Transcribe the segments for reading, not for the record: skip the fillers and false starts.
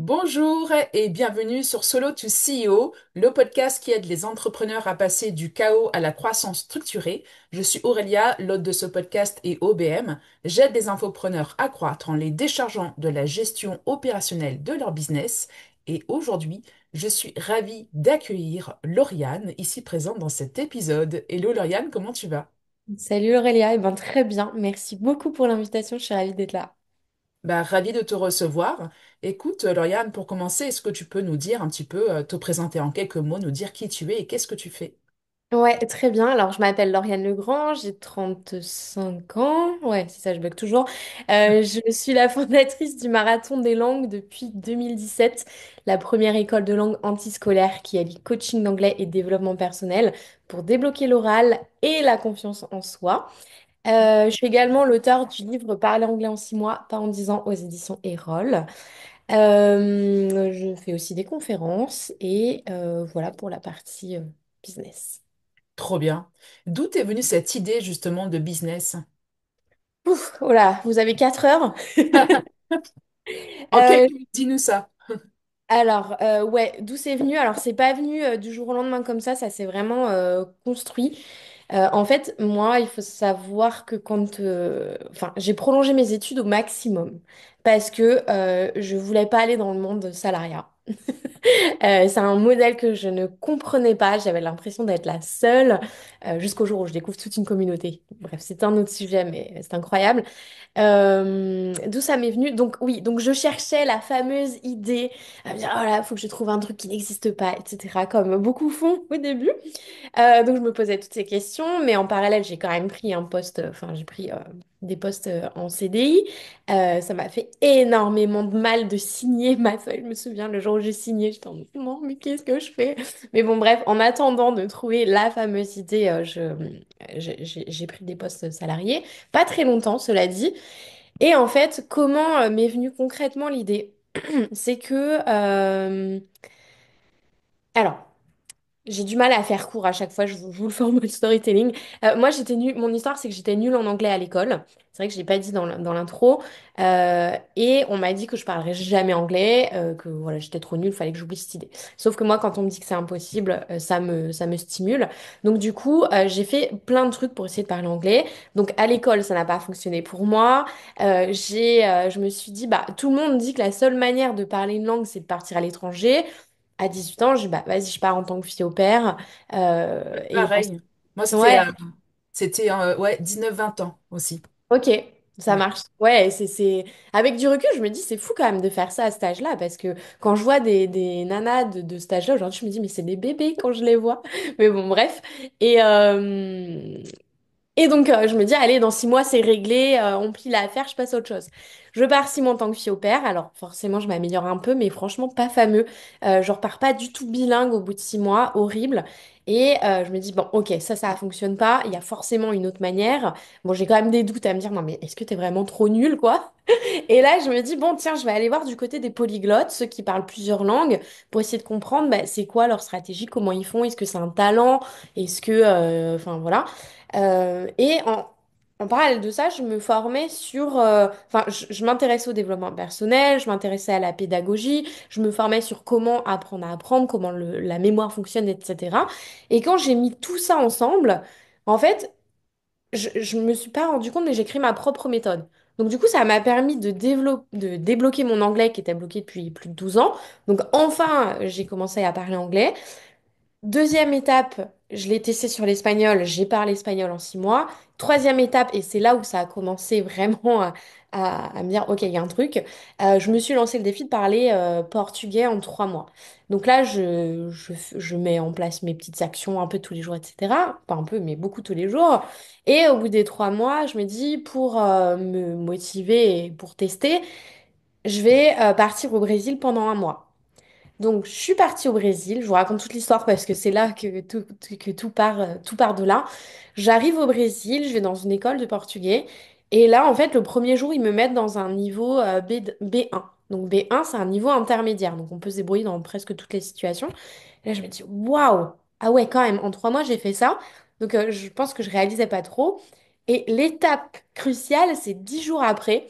Bonjour et bienvenue sur Solo to CEO, le podcast qui aide les entrepreneurs à passer du chaos à la croissance structurée. Je suis Aurélia, l'hôte de ce podcast et OBM. J'aide les infopreneurs à croître en les déchargeant de la gestion opérationnelle de leur business. Et aujourd'hui, je suis ravie d'accueillir Lauriane, ici présente dans cet épisode. Hello Lauriane, comment tu vas? Salut Aurélia, très bien. Merci beaucoup pour l'invitation, je suis ravie d'être là. Bah, ravie de te recevoir. Écoute, Lauriane, pour commencer, est-ce que tu peux nous dire un petit peu, te présenter en quelques mots, nous dire qui tu es et qu'est-ce que tu fais? Ouais, très bien. Alors, je m'appelle Lauriane Legrand, j'ai 35 ans. Ouais, c'est ça, je bug toujours. Je suis la fondatrice du Marathon des langues depuis 2017, la première école de langue antiscolaire qui allie coaching d'anglais et développement personnel pour débloquer l'oral et la confiance en soi. Je suis également l'auteur du livre Parler anglais en 6 mois, pas en 10 ans aux éditions Erol. Je fais aussi des conférences et voilà pour la partie business. Trop bien. D'où t'es venue cette idée justement de business? Ouf, oh là, vous avez 4 heures. En Euh, quelques mots, dis-nous ça. ouais, d'où c'est venu? Alors, c'est pas venu du jour au lendemain comme ça s'est vraiment construit. En fait, moi, il faut savoir que enfin, j'ai prolongé mes études au maximum parce que je voulais pas aller dans le monde salariat. C'est un modèle que je ne comprenais pas. J'avais l'impression d'être la seule jusqu'au jour où je découvre toute une communauté. Bref, c'est un autre sujet, mais c'est incroyable. D'où ça m'est venu? Donc oui, donc je cherchais la fameuse idée à me dire, oh là, il faut que je trouve un truc qui n'existe pas, etc. Comme beaucoup font au début. Donc je me posais toutes ces questions, mais en parallèle, j'ai quand même pris un poste, enfin j'ai pris des postes en CDI. Ça m'a fait énormément de mal de signer ma feuille. Je me souviens, le jour où j'ai signé, j'étais en mode, non, mais qu'est-ce que je fais? Mais bon, bref, en attendant de trouver la fameuse idée, j'ai pris des postes salariés. Pas très longtemps, cela dit. Et en fait, comment m'est venue concrètement l'idée? C'est que... alors, j'ai du mal à faire court à chaque fois, je vous le fais en mode storytelling. Moi, j'étais nulle, mon histoire, c'est que j'étais nulle en anglais à l'école. C'est vrai que je l'ai pas dit dans l'intro. Et on m'a dit que je parlerais jamais anglais, que voilà, j'étais trop nulle, fallait que j'oublie cette idée. Sauf que moi, quand on me dit que c'est impossible, ça me stimule. Donc, du coup, j'ai fait plein de trucs pour essayer de parler anglais. Donc, à l'école, ça n'a pas fonctionné pour moi. Je me suis dit, bah, tout le monde dit que la seule manière de parler une langue, c'est de partir à l'étranger. À 18 ans, je dis, bah, vas-y, je pars en tant que fille au pair. Et Pareil. Moi, ouais, c'était ouais, 19-20 ans aussi. ok, ça Ouais. marche. Ouais, Avec du recul, je me dis, c'est fou quand même de faire ça à cet âge-là, parce que quand je vois des nanas de cet âge-là, aujourd'hui, je me dis, mais c'est des bébés quand je les vois. Mais bon, bref. Et, euh, Et donc, je me dis, allez, dans 6 mois, c'est réglé, on plie l'affaire, je passe à autre chose. Je pars 6 mois en tant que fille au pair, alors forcément, je m'améliore un peu, mais franchement, pas fameux. Je repars pas du tout bilingue au bout de 6 mois, horrible. Et je me dis, bon, ok, ça fonctionne pas, il y a forcément une autre manière. Bon, j'ai quand même des doutes à me dire, non, mais est-ce que t'es vraiment trop nul, quoi? Et là, je me dis, bon, tiens, je vais aller voir du côté des polyglottes, ceux qui parlent plusieurs langues, pour essayer de comprendre, bah, c'est quoi leur stratégie, comment ils font, est-ce que c'est un talent, est-ce que, enfin, voilà. En parallèle de ça, je me formais enfin, je m'intéressais au développement personnel, je m'intéressais à la pédagogie, je me formais sur comment apprendre à apprendre, comment la mémoire fonctionne, etc. Et quand j'ai mis tout ça ensemble, en fait, je me suis pas rendu compte, mais j'ai créé ma propre méthode. Donc du coup, ça m'a permis de débloquer mon anglais qui était bloqué depuis plus de 12 ans. Donc enfin, j'ai commencé à parler anglais. Deuxième étape, je l'ai testé sur l'espagnol, j'ai parlé espagnol en 6 mois. Troisième étape, et c'est là où ça a commencé vraiment à me dire, ok, il y a un truc, je me suis lancé le défi de parler portugais en 3 mois. Donc là, je mets en place mes petites actions un peu tous les jours, etc. Pas un peu, mais beaucoup tous les jours. Et au bout des 3 mois, je me dis, pour me motiver et pour tester, je vais partir au Brésil pendant un mois. Donc, je suis partie au Brésil. Je vous raconte toute l'histoire parce que c'est là que tout part de là. J'arrive au Brésil, je vais dans une école de portugais. Et là, en fait, le premier jour, ils me mettent dans un niveau B1. Donc, B1, c'est un niveau intermédiaire. Donc, on peut se débrouiller dans presque toutes les situations. Et là, je me dis, waouh! Ah ouais, quand même, en 3 mois, j'ai fait ça. Donc, je pense que je réalisais pas trop. Et l'étape cruciale, c'est 10 jours après,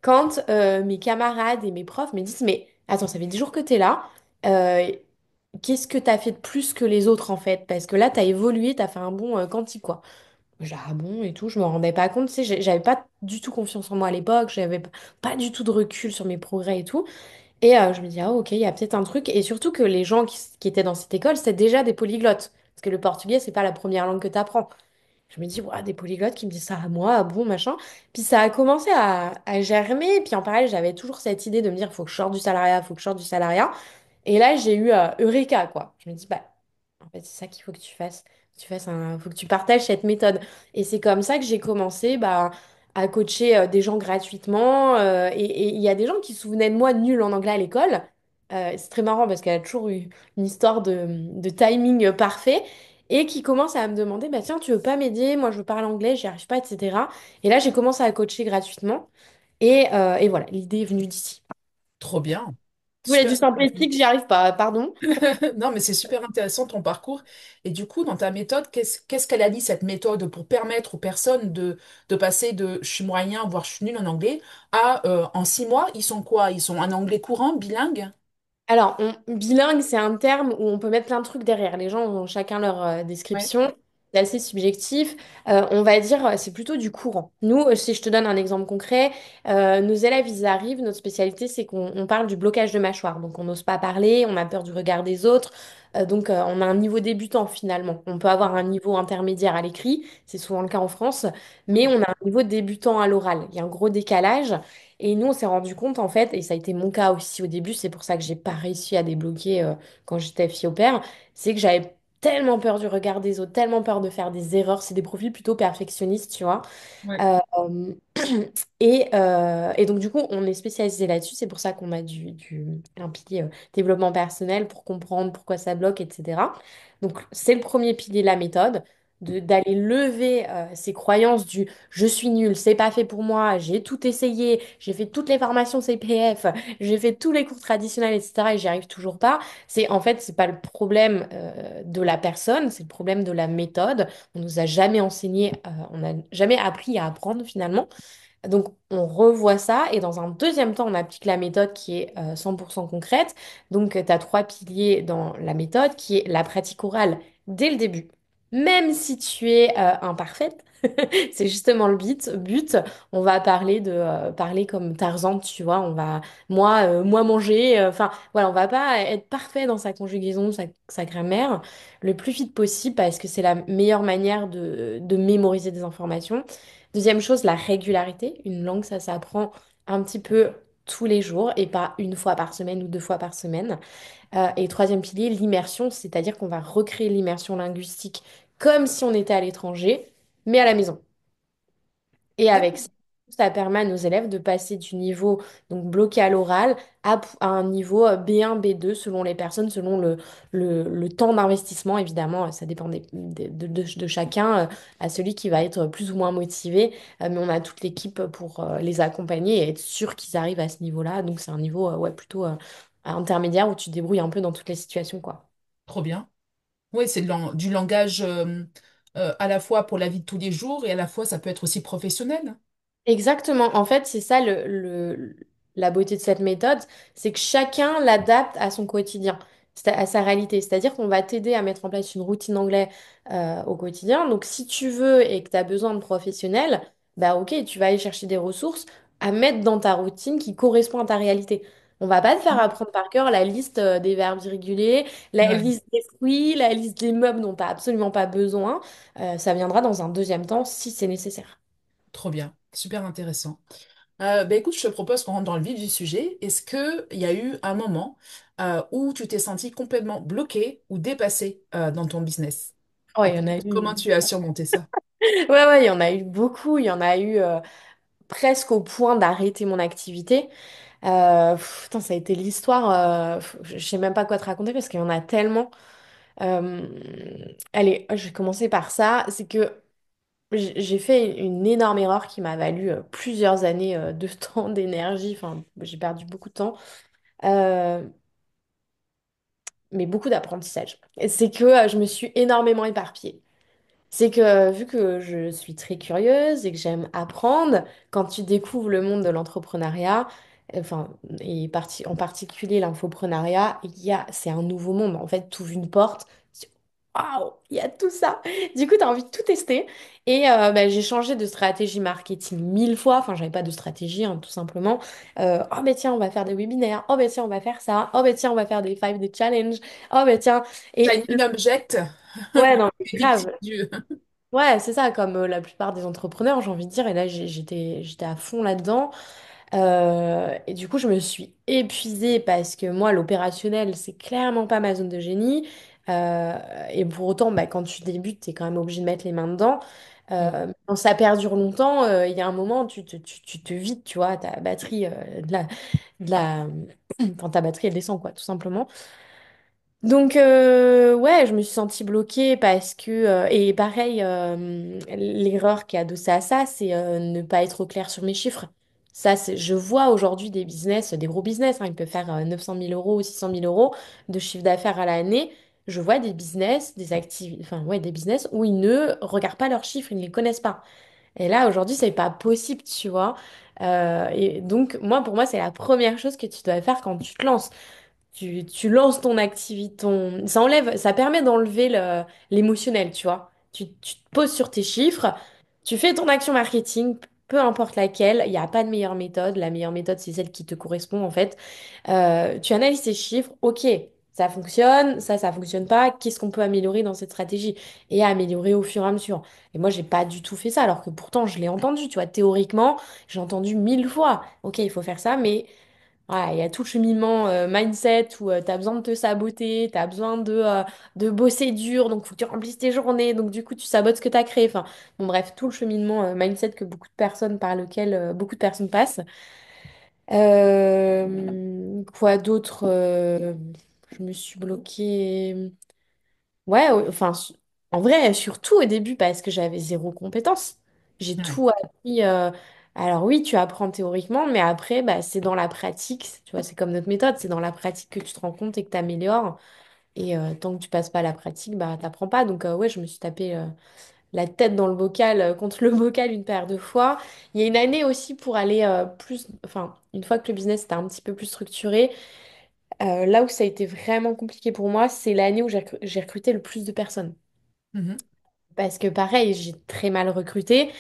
quand mes camarades et mes profs me disent, mais attends, ça fait 10 jours que tu es là. Euh, Qu'est-ce que tu as fait de plus que les autres en fait? Parce que là, tu as évolué, tu as fait un bond quantique quoi. J'ai dit, ah bon et tout, je me rendais pas compte, tu sais, j'avais pas du tout confiance en moi à l'époque, j'avais pas du tout de recul sur mes progrès et tout. Et je me dis, ah ok, il y a peut-être un truc. Et surtout que les gens qui étaient dans cette école, c'était déjà des polyglottes. Parce que le portugais, c'est pas la première langue que tu apprends. Je me dis, ouah, des polyglottes qui me disent ça à moi, ah bon, machin. Puis ça a commencé à germer. Puis en parallèle, j'avais toujours cette idée de me dire, faut que je sorte du salariat, faut que je sorte du salariat. Et là, j'ai eu Eureka, quoi. Je me dis, bah, en fait, c'est ça qu'il faut que tu fasses. Faut que tu partages cette méthode. Et c'est comme ça que j'ai commencé bah, à coacher des gens gratuitement. Et il y a des gens qui se souvenaient de moi nulle en anglais à l'école. C'est très marrant parce qu'elle a toujours eu une histoire de timing parfait. Et qui commencent à me demander, bah tiens, tu veux pas m'aider? Moi, je parle anglais, j'y arrive pas, etc. Et là, j'ai commencé à coacher gratuitement. Et voilà, l'idée est venue d'ici. Trop bien. Je voulais Super du intéressant. synthétique, j'y arrive pas, pardon. Non, mais c'est super intéressant ton parcours. Et du coup, dans ta méthode, qu'est-ce qu'elle a dit, cette méthode, pour permettre aux personnes de passer de je suis moyen, voire je suis nul en anglais, à en 6 mois, ils sont quoi? Ils sont un anglais courant, bilingue? Alors, bilingue, c'est un terme où on peut mettre plein de trucs derrière. Les gens ont chacun leur Ouais. description. C'est assez subjectif. On va dire, c'est plutôt du courant. Nous, si je te donne un exemple concret, nos élèves, ils arrivent, notre spécialité, c'est qu'on parle du blocage de mâchoire. Donc, on n'ose pas parler, on a peur du regard des autres. On a un niveau débutant finalement. On peut avoir un niveau intermédiaire à l'écrit, c'est souvent le cas en France, mais Mm. on a un niveau débutant à l'oral. Il y a un gros décalage. Et nous, on s'est rendu compte, en fait, et ça a été mon cas aussi au début, c'est pour ça que j'ai pas réussi à débloquer quand j'étais fille au père, c'est que j'avais tellement peur du regard des autres, tellement peur de faire des erreurs. C'est des profils plutôt perfectionnistes, tu vois. Ouais. Euh, et donc, du coup, on est spécialisé là-dessus. C'est pour ça qu'on a un pilier développement personnel pour comprendre pourquoi ça bloque, etc. Donc, c'est le premier pilier de la méthode, d'aller lever ces croyances du je suis nul, c'est pas fait pour moi, j'ai tout essayé, j'ai fait toutes les formations CPF, j'ai fait tous les cours traditionnels, etc. et j'y arrive toujours pas. C'est pas le problème de la personne, c'est le problème de la méthode. On nous a jamais enseigné, on n'a jamais appris à apprendre finalement. Donc, on revoit ça et dans un deuxième temps, on applique la méthode qui est 100% concrète. Donc, tu as trois piliers dans la méthode qui est la pratique orale dès le début. Même si tu es imparfaite, c'est justement le but. On va parler comme Tarzan, tu vois. Moi manger. Enfin, voilà, on va pas être parfait dans sa conjugaison, sa grammaire, le plus vite possible parce que c'est la meilleure manière de mémoriser des informations. Deuxième chose, la régularité. Une langue, ça s'apprend un petit peu tous les jours et pas une fois par semaine ou 2 fois par semaine. Et troisième pilier, l'immersion, c'est-à-dire qu'on va recréer l'immersion linguistique comme si on était à l'étranger, mais à la maison. Et avec D'accord. ça, ça permet à nos élèves de passer du niveau donc bloqué à l'oral à un niveau B1, B2 selon les personnes, selon le temps d'investissement. Évidemment, ça dépend de chacun, à celui qui va être plus ou moins motivé. Mais on a toute l'équipe pour les accompagner et être sûr qu'ils arrivent à ce niveau-là. Donc c'est un niveau ouais, plutôt intermédiaire où tu te débrouilles un peu dans toutes les situations, quoi. Trop bien. Oui, c'est du langage à la fois pour la vie de tous les jours et à la fois ça peut être aussi professionnel. Exactement. En fait, c'est ça la beauté de cette méthode, c'est que chacun l'adapte à son quotidien, à sa réalité. C'est-à-dire qu'on va t'aider à mettre en place une routine anglais au quotidien. Donc, si tu veux et que tu as besoin de professionnels, bah ok, tu vas aller chercher des ressources à mettre dans ta routine qui correspond à ta réalité. On va pas te faire apprendre par cœur la liste des verbes irréguliers, la Ouais, liste des fruits, la liste des meubles dont tu n'as absolument pas besoin. Ça viendra dans un deuxième temps si c'est nécessaire. trop bien. Super intéressant. Ben écoute, je te propose qu'on rentre dans le vif du sujet. Est-ce qu'il y a eu un moment où tu t'es senti complètement bloqué ou dépassé dans ton business? Oh, Et il y en a comment eu. tu as surmonté ça? Ouais, ouais, il y en a eu beaucoup. Il y en a eu presque au point d'arrêter mon activité. Putain, ça a été l'histoire. Je sais même pas quoi te raconter parce qu'il y en a tellement. Euh, Allez, je vais commencer par ça. C'est que j'ai fait une énorme erreur qui m'a valu plusieurs années de temps, d'énergie. Enfin, j'ai perdu beaucoup de temps, euh, mais beaucoup d'apprentissage. C'est que je me suis énormément éparpillée. C'est que vu que je suis très curieuse et que j'aime apprendre, quand tu découvres le monde de l'entrepreneuriat, enfin, en particulier l'infoprenariat, c'est un nouveau monde. En fait, tu ouvres une porte, tu- waouh, il y a tout ça. Du coup, tu as envie de tout tester. Et bah, j'ai changé de stratégie marketing 1000 fois. Enfin, j'avais pas de stratégie, hein, tout simplement. Oh, ben tiens, on va faire des webinaires. Oh, ben tiens, on va faire ça. Oh, ben tiens, on va faire des 5 day challenge. Oh, ben tiens. Et Shiny object, ouais, non, mais victime grave. du... Ouais, c'est ça, comme la plupart des entrepreneurs, j'ai envie de dire. Et là, j'étais à fond là-dedans. Et du coup, je me suis épuisée parce que moi, l'opérationnel, c'est clairement pas ma zone de génie. Euh, et pour autant, bah, quand tu débutes, tu es quand même obligé de mettre les mains dedans. Mm. Quand ça perdure longtemps, il y a un moment, tu te vides, tu vois, ta batterie, de la... Enfin, ta batterie, elle descend, quoi, tout simplement. Donc, ouais, je me suis sentie bloquée parce que... et pareil, l'erreur qui est adossée à ça, c'est ne pas être au clair sur mes chiffres. Ça, je vois aujourd'hui des business, des gros business, hein, ils peuvent faire 900 000 euros ou 600 000 euros de chiffre d'affaires à l'année. Je vois des business, enfin, ouais, des business où ils ne regardent pas leurs chiffres, ils ne les connaissent pas. Et là, aujourd'hui, c'est pas possible, tu vois. Et donc, pour moi, c'est la première chose que tu dois faire quand tu te lances. Tu lances ton activité, ça permet d'enlever l'émotionnel, tu vois. Tu te poses sur tes chiffres, tu fais ton action marketing, peu importe laquelle, il n'y a pas de meilleure méthode. La meilleure méthode, c'est celle qui te correspond, en fait. Tu analyses tes chiffres, ok, ça fonctionne pas, qu'est-ce qu'on peut améliorer dans cette stratégie? Et améliorer au fur et à mesure. Et moi, j'ai pas du tout fait ça, alors que pourtant, je l'ai entendu, tu vois, théoriquement, j'ai entendu 1000 fois. Ok, il faut faire ça, mais voilà, il y a tout le cheminement mindset où tu as besoin de te saboter, tu as besoin de bosser dur, donc faut que tu remplisses tes journées, donc du coup tu sabotes ce que tu as créé. Enfin, bon bref, tout le cheminement mindset que par lequel beaucoup de personnes passent. Quoi d'autre je me suis bloquée. Ouais, enfin, en vrai, surtout au début, parce que j'avais zéro compétence. J'ai Ouais. tout appris. Alors oui, tu apprends théoriquement, mais après, bah, c'est dans la pratique. Tu vois, c'est comme notre méthode, c'est dans la pratique que tu te rends compte et que tu améliores. Et tant que tu passes pas à la pratique, bah, t'apprends pas. Donc ouais, je me suis tapé la tête dans le bocal, contre le bocal une paire de fois. Il y a une année aussi pour aller plus... Enfin, une fois que le business était un petit peu plus structuré, là où ça a été vraiment compliqué pour moi, c'est l'année où j'ai recruté le plus de personnes. Mhm. Parce que pareil, j'ai très mal recruté,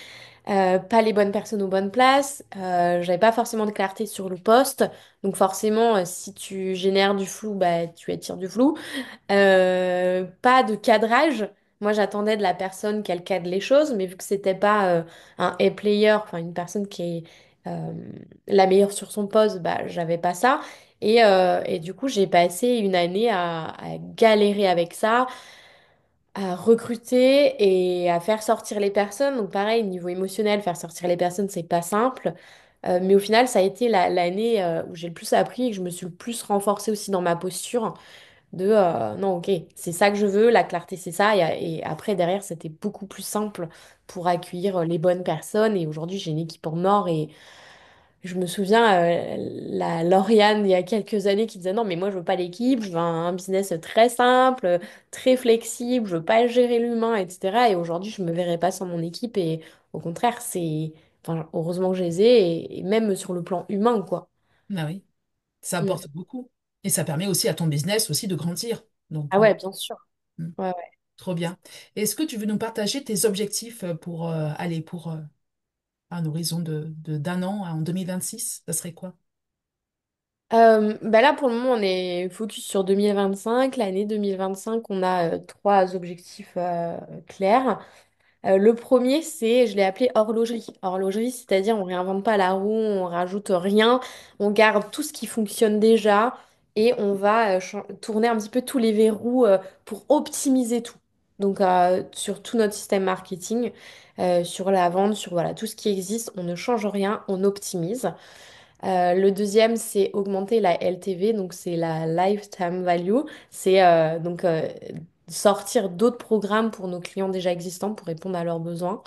pas les bonnes personnes aux bonnes places, j'avais pas forcément de clarté sur le poste, donc forcément, si tu génères du flou, bah, tu attires du flou. Pas de cadrage, moi j'attendais de la personne qu'elle cadre les choses, mais vu que c'était pas un A-player, enfin une personne qui est la meilleure sur son poste, bah, j'avais pas ça. Et du coup, j'ai passé une année à galérer avec ça, à recruter et à faire sortir les personnes. Donc pareil, niveau émotionnel, faire sortir les personnes, c'est pas simple. Mais au final, ça a été l'année où j'ai le plus appris et que je me suis le plus renforcée aussi dans ma posture de non, ok, c'est ça que je veux, la clarté, c'est ça. Et après, derrière, c'était beaucoup plus simple pour accueillir les bonnes personnes. Et aujourd'hui, j'ai une équipe en or et je me souviens, la Lauriane, il y a quelques années, qui disait non, mais moi, je veux pas l'équipe, je veux un business très simple, très flexible, je veux pas gérer l'humain, etc. Et aujourd'hui, je me verrais pas sans mon équipe. Et au contraire, enfin, heureusement que je les ai, et même sur le plan humain, quoi. Ah oui, ça Mm. apporte beaucoup. Et ça permet aussi à ton business aussi de grandir. Donc, Ah ouais, bien sûr. mm, Ouais, ouais. trop bien. Est-ce que tu veux nous partager tes objectifs pour aller pour un horizon d'un an en 2026? Ça serait quoi? Bah là, pour le moment, on est focus sur 2025. L'année 2025, on a trois objectifs clairs. Le premier, je l'ai appelé horlogerie. Horlogerie, c'est-à-dire on réinvente pas la roue, on rajoute rien, on garde tout ce qui fonctionne déjà et on va tourner un petit peu tous les verrous pour optimiser tout. Donc sur tout notre système marketing, sur la vente, sur voilà, tout ce qui existe, on ne change rien, on optimise. Le deuxième, c'est augmenter la LTV, donc c'est la lifetime value. C'est sortir d'autres programmes pour nos clients déjà existants pour répondre à leurs besoins.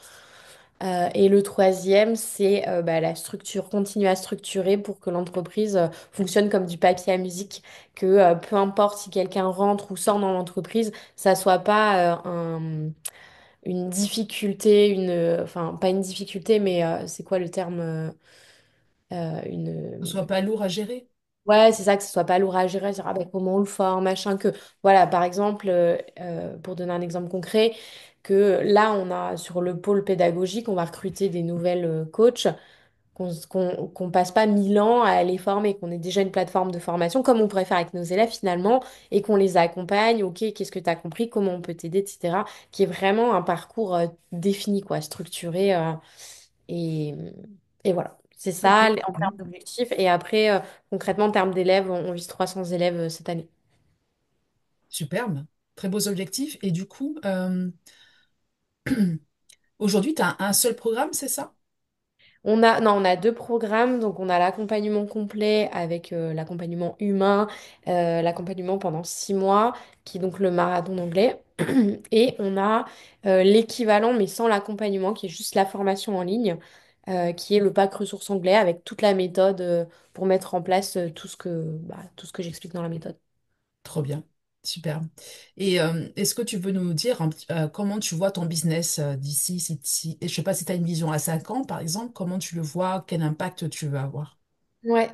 Et le troisième, c'est bah, la structure, continuer à structurer pour que l'entreprise fonctionne comme du papier à musique, que peu importe si quelqu'un rentre ou sort dans l'entreprise, ça soit pas une difficulté, enfin pas une difficulté, mais c'est quoi le terme? Que ce soit pas lourd à gérer. Ouais, c'est ça, que ce soit pas lourd à gérer, dire ah, ben, comment on le forme, machin, que voilà, par exemple, pour donner un exemple concret, que là, on a sur le pôle pédagogique, on va recruter des nouvelles coachs, qu'on passe pas 1000 ans à les former, qu'on ait déjà une plateforme de formation, comme on pourrait faire avec nos élèves finalement, et qu'on les accompagne, ok, qu'est-ce que tu as compris, comment on peut t'aider, etc., qui est vraiment un parcours défini, quoi, structuré. Et, et voilà, c'est Ok, ça en bien. termes d'objectifs. Et après, concrètement, en termes d'élèves, on vise 300 élèves cette année. Superbe. Très beaux objectifs. Et du coup, aujourd'hui, tu as un seul programme, c'est ça? Non, on a deux programmes. Donc, on a l'accompagnement complet avec l'accompagnement humain, l'accompagnement pendant 6 mois, qui est donc le marathon d'anglais. Et on a l'équivalent, mais sans l'accompagnement, qui est juste la formation en ligne, qui est le pack ressources anglais avec toute la méthode pour mettre en place tout ce que j'explique dans la méthode. Trop bien. Superbe. Et est-ce que tu veux nous dire comment tu vois ton business d'ici, et je sais pas si tu as une vision à 5 ans, par exemple, comment tu le vois, quel impact tu veux avoir? Ouais,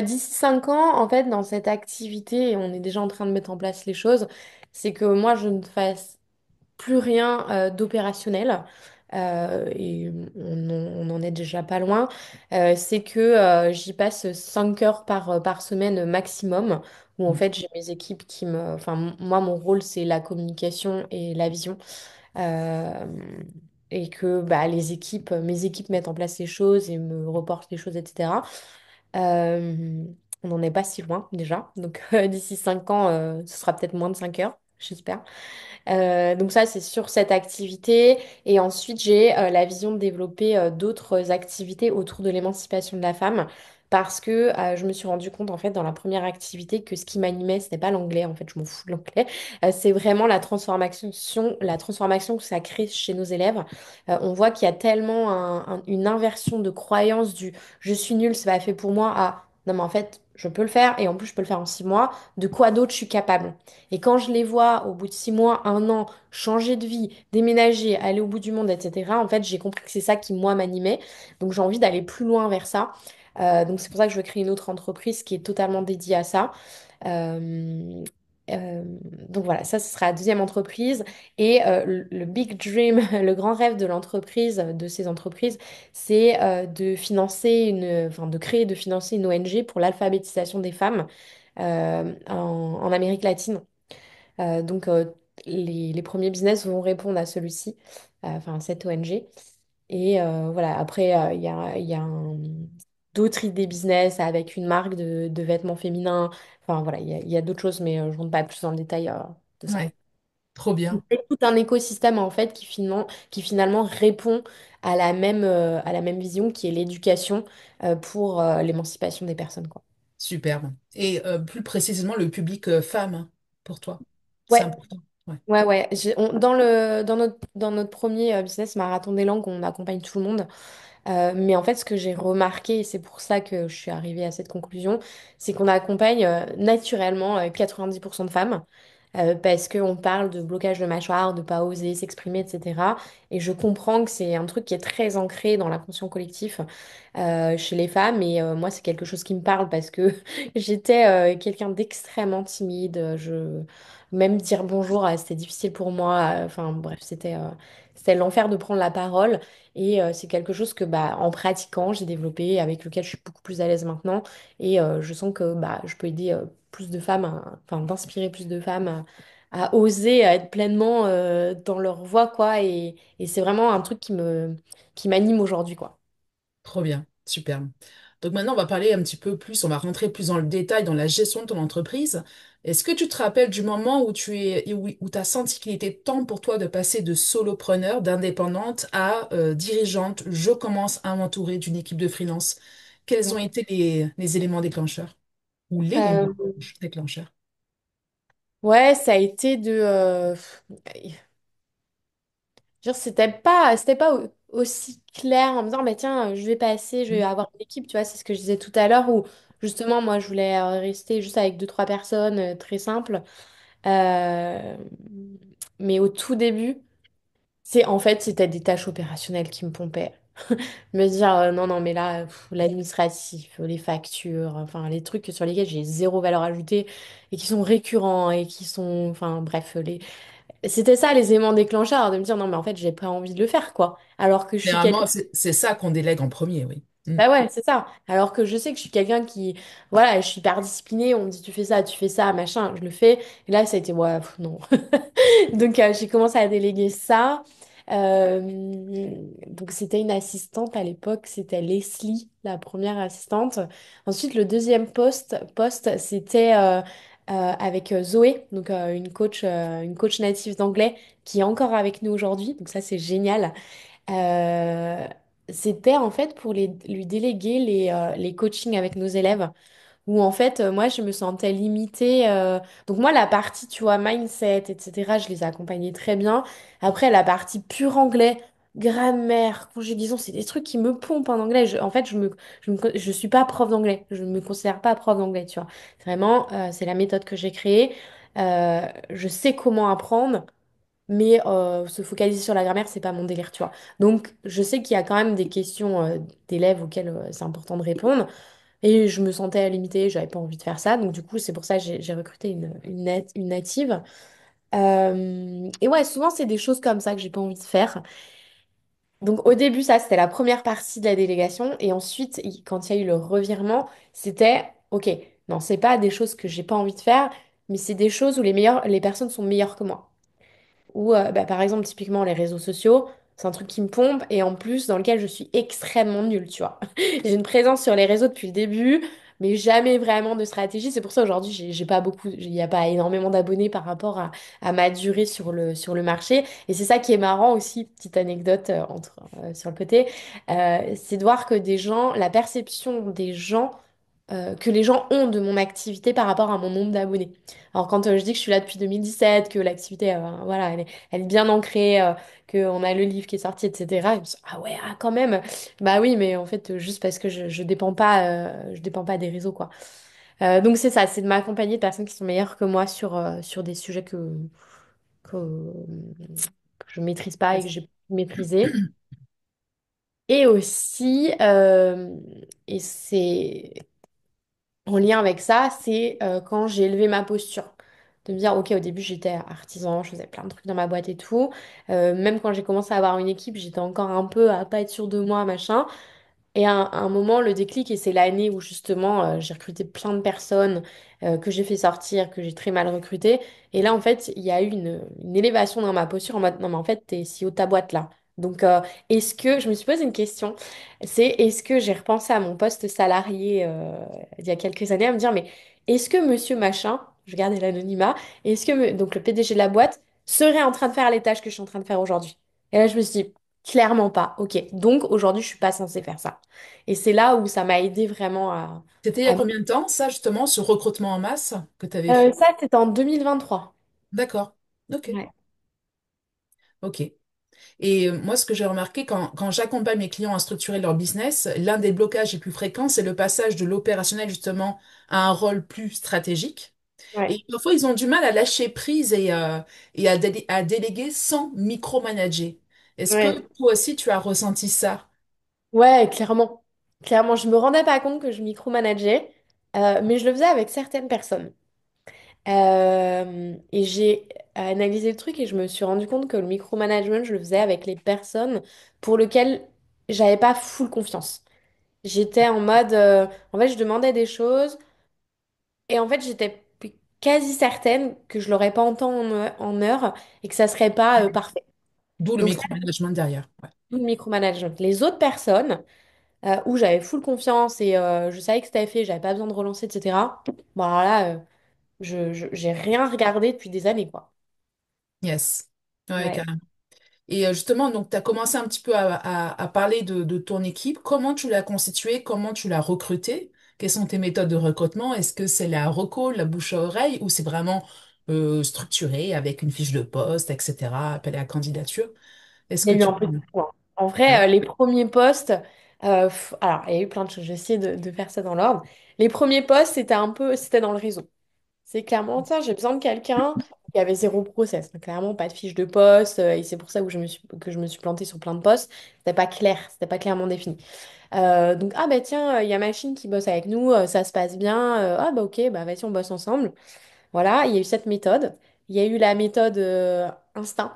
d'ici 5 ans, en fait, dans cette activité, et on est déjà en train de mettre en place les choses, c'est que moi, je ne fasse plus rien d'opérationnel. Et on en est déjà pas loin. C'est que j'y passe 5 heures par semaine maximum, où en fait, j'ai mes équipes qui me... Enfin, moi, mon rôle, c'est la communication et la vision. Euh, et que bah, mes équipes mettent en place les choses et me reportent les choses, etc. Euh, on n'en est pas si loin déjà. Donc d'ici 5 ans, ce sera peut-être moins de 5 heures, j'espère. Donc ça, c'est sur cette activité. Et ensuite, j'ai la vision de développer d'autres activités autour de l'émancipation de la femme. Parce que je me suis rendu compte, en fait, dans la première activité, que ce qui m'animait, ce n'est pas l'anglais. En fait, je m'en fous de l'anglais. C'est vraiment la transformation que ça crée chez nos élèves. On voit qu'il y a tellement une inversion de croyance du je suis nulle, c'est pas fait pour moi, à non, mais en fait, je peux le faire. Et en plus, je peux le faire en 6 mois. De quoi d'autre je suis capable? Et quand je les vois au bout de 6 mois, un an, changer de vie, déménager, aller au bout du monde, etc., en fait, j'ai compris que c'est ça qui, moi, m'animait. Donc, j'ai envie d'aller plus loin vers ça. Donc, c'est pour ça que je veux créer une autre entreprise qui est totalement dédiée à ça. Euh, euh, donc, voilà, ça, ce sera la deuxième entreprise. Et le big dream, le grand rêve de l'entreprise, de ces entreprises, c'est de créer, de financer une ONG pour l'alphabétisation des femmes en Amérique latine. Donc, les premiers business vont répondre à celui-ci, enfin, cette ONG. Et voilà, après, d'autres idées business avec une marque de vêtements féminins. Enfin, voilà, il y a d'autres choses, mais je ne rentre pas plus dans le détail de ça. Ouais, trop bien. C'est tout un écosystème, en fait, qui finalement répond à la même vision qui est l'éducation pour l'émancipation des personnes, quoi. Superbe. Et plus précisément, le public femme, hein, pour toi. C'est Ouais, important. Ouais. ouais, ouais. Dans notre premier business Marathon des langues, on accompagne tout le monde. Mais en fait, ce que j'ai remarqué, et c'est pour ça que je suis arrivée à cette conclusion, c'est qu'on accompagne naturellement 90% de femmes. Parce qu'on parle de blocage de mâchoire, de pas oser s'exprimer, etc. Et je comprends que c'est un truc qui est très ancré dans l'inconscient collectif chez les femmes. Et moi, c'est quelque chose qui me parle parce que j'étais quelqu'un d'extrêmement timide. Même dire bonjour, c'était difficile pour moi. Enfin, bref, c'était l'enfer de prendre la parole. Et c'est quelque chose que, bah, en pratiquant, j'ai développé, avec lequel je suis beaucoup plus à l'aise maintenant. Et je sens que bah, je peux aider plus de femmes, enfin, d'inspirer plus de femmes à oser, à être pleinement dans leur voix, quoi. Et c'est vraiment un truc qui m'anime aujourd'hui, quoi. Trop bien. Superbe. Donc maintenant, on va parler un petit peu plus, on va rentrer plus dans le détail, dans la gestion de ton entreprise. Est-ce que tu te rappelles du moment où tu as senti qu'il était temps pour toi de passer de solopreneur, d'indépendante à dirigeante? Je commence à m'entourer d'une équipe de freelance. Quels ont été les éléments déclencheurs? Ou l'élément Euh, déclencheur? ouais, ça a été c'était pas aussi clair en me disant, mais tiens, je vais passer, je vais avoir une équipe, tu vois, c'est ce que je disais tout à l'heure, où justement, moi, je voulais rester juste avec deux, trois personnes, très simples. Euh, mais au tout début, c'était des tâches opérationnelles qui me pompaient. Me dire non, non, mais là, l'administratif, les factures, enfin, les trucs sur lesquels j'ai zéro valeur ajoutée et qui sont récurrents et qui sont, enfin, bref, c'était ça les éléments déclencheurs, de me dire non, mais en fait, j'ai pas envie de le faire, quoi. Alors que je suis quelqu'un. Généralement, c'est ça qu'on délègue en premier, oui. Mm. Bah ouais, c'est ça. Alors que je sais que je suis quelqu'un qui, voilà, je suis hyper disciplinée, on me dit tu fais ça, machin, je le fais. Et là, ça a été, ouais, non. Donc, j'ai commencé à déléguer ça. Euh, donc, c'était une assistante à l'époque, c'était Leslie, la première assistante. Ensuite, le deuxième poste c'était avec Zoé, donc une coach native d'anglais qui est encore avec nous aujourd'hui. Donc, ça, c'est génial. Euh, C'était en fait pour lui déléguer les coachings avec nos élèves où en fait, moi, je me sentais limitée. Donc moi, la partie, tu vois, mindset, etc., je les ai accompagnés très bien. Après, la partie pure anglais, grammaire, conjugaison, c'est des trucs qui me pompent en anglais. En fait, je suis pas prof d'anglais. Je ne me considère pas prof d'anglais, tu vois. Vraiment, c'est la méthode que j'ai créée. Je sais comment apprendre. Mais se focaliser sur la grammaire, c'est pas mon délire, tu vois. Donc, je sais qu'il y a quand même des questions d'élèves auxquelles c'est important de répondre. Et je me sentais limitée, j'avais pas envie de faire ça. Donc, du coup, c'est pour ça que j'ai recruté une native. Et ouais, souvent, c'est des choses comme ça que j'ai pas envie de faire. Donc, au début, ça, c'était la première partie de la délégation. Et ensuite, quand il y a eu le revirement, c'était, OK, non, c'est pas des choses que j'ai pas envie de faire, mais c'est des choses où les personnes sont meilleures que moi. Ou bah, par exemple, typiquement les réseaux sociaux, c'est un truc qui me pompe et en plus dans lequel je suis extrêmement nulle, tu vois. J'ai une présence sur les réseaux depuis le début, mais jamais vraiment de stratégie. C'est pour ça aujourd'hui, j'ai pas beaucoup, il n'y a pas énormément d'abonnés par rapport à ma durée sur le marché. Et c'est ça qui est marrant aussi, petite anecdote sur le côté, c'est de voir que des gens, la perception des gens que les gens ont de mon activité par rapport à mon nombre d'abonnés. Alors quand je dis que je suis là depuis 2017, que l'activité, voilà, elle est bien ancrée, qu'on a le livre qui est sorti, etc. Ils me disent, ah ouais, ah, quand même. Bah oui, mais en fait, juste parce que je dépends pas des réseaux, quoi. Donc c'est ça, c'est de m'accompagner de personnes qui sont meilleures que moi sur des sujets que je maîtrise pas et que j'ai maîtrisé. Et aussi, et c'est en lien avec ça, c'est quand j'ai élevé ma posture. De me dire, ok, au début j'étais artisan, je faisais plein de trucs dans ma boîte et tout. Même quand j'ai commencé à avoir une équipe, j'étais encore un peu à pas être sûre de moi, machin. Et à un moment, le déclic, et c'est l'année où justement j'ai recruté plein de personnes que j'ai fait sortir, que j'ai très mal recruté. Et là, en fait, il y a eu une élévation dans ma posture en mode, non, mais en fait, t'es CEO de ta boîte là. Donc, je me suis posé une question, c'est est-ce que j'ai repensé à mon poste salarié il y a quelques années à me dire, mais est-ce que monsieur machin, je gardais l'anonymat, donc le PDG de la boîte, serait en train de faire les tâches que je suis en train de faire aujourd'hui? Et là, je me suis dit, clairement pas. Ok, donc aujourd'hui, je suis pas censée faire ça. Et c'est là où ça m'a aidé vraiment C'était il y a à... combien de temps, ça, justement, ce recrutement en masse que tu avais fait? Ça, c'était en 2023. D'accord. Ok. Ouais. Ok. Et moi, ce que j'ai remarqué quand j'accompagne mes clients à structurer leur business, l'un des blocages les plus fréquents, c'est le passage de l'opérationnel justement à un rôle plus stratégique. Ouais. Et parfois, ils ont du mal à lâcher prise et à déléguer sans micromanager. Est-ce que Ouais. toi aussi, tu as ressenti ça? Ouais, clairement. Clairement, je me rendais pas compte que je micromanageais, mais je le faisais avec certaines personnes. Et j'ai analysé le truc et je me suis rendu compte que le micromanagement, je le faisais avec les personnes pour lesquelles j'avais pas full confiance. J'étais en mode, en fait, je demandais des choses. Et en fait, j'étais quasi certaine que je l'aurais pas en temps en heure et que ça serait pas parfait. D'où le Donc ça, micromanagement derrière. Ouais. c'est le micromanagement. Les autres personnes où j'avais full confiance et je savais que c'était fait, j'avais pas besoin de relancer, etc. Bon, alors là, j'ai rien regardé depuis des années, quoi. Yes. Ouais, Ouais. carrément. Et justement, donc, tu as commencé un petit peu à parler de ton équipe. Comment tu l'as constituée? Comment tu l'as recrutée? Quelles sont tes méthodes de recrutement? Est-ce que c'est la reco, la bouche à oreille, ou c'est vraiment structuré avec une fiche de poste, etc., appel à la candidature? Est-ce Il que y a eu tu... un peu de tout, hein. En vrai, Ouais. les premiers postes, alors, il y a eu plein de choses. J'essaie de faire ça dans l'ordre. Les premiers postes, c'était dans le réseau. C'est clairement, tiens, j'ai besoin de quelqu'un. Il y avait zéro process, hein, clairement, pas de fiche de poste, et c'est pour ça que je me suis plantée sur plein de postes. C'était pas clair, c'était pas clairement défini. Donc, ah bah tiens, il y a Machine qui bosse avec nous, ça se passe bien. Ah bah ok, bah vas-y, on bosse ensemble. Voilà, il y a eu cette méthode. Il y a eu la méthode instinct.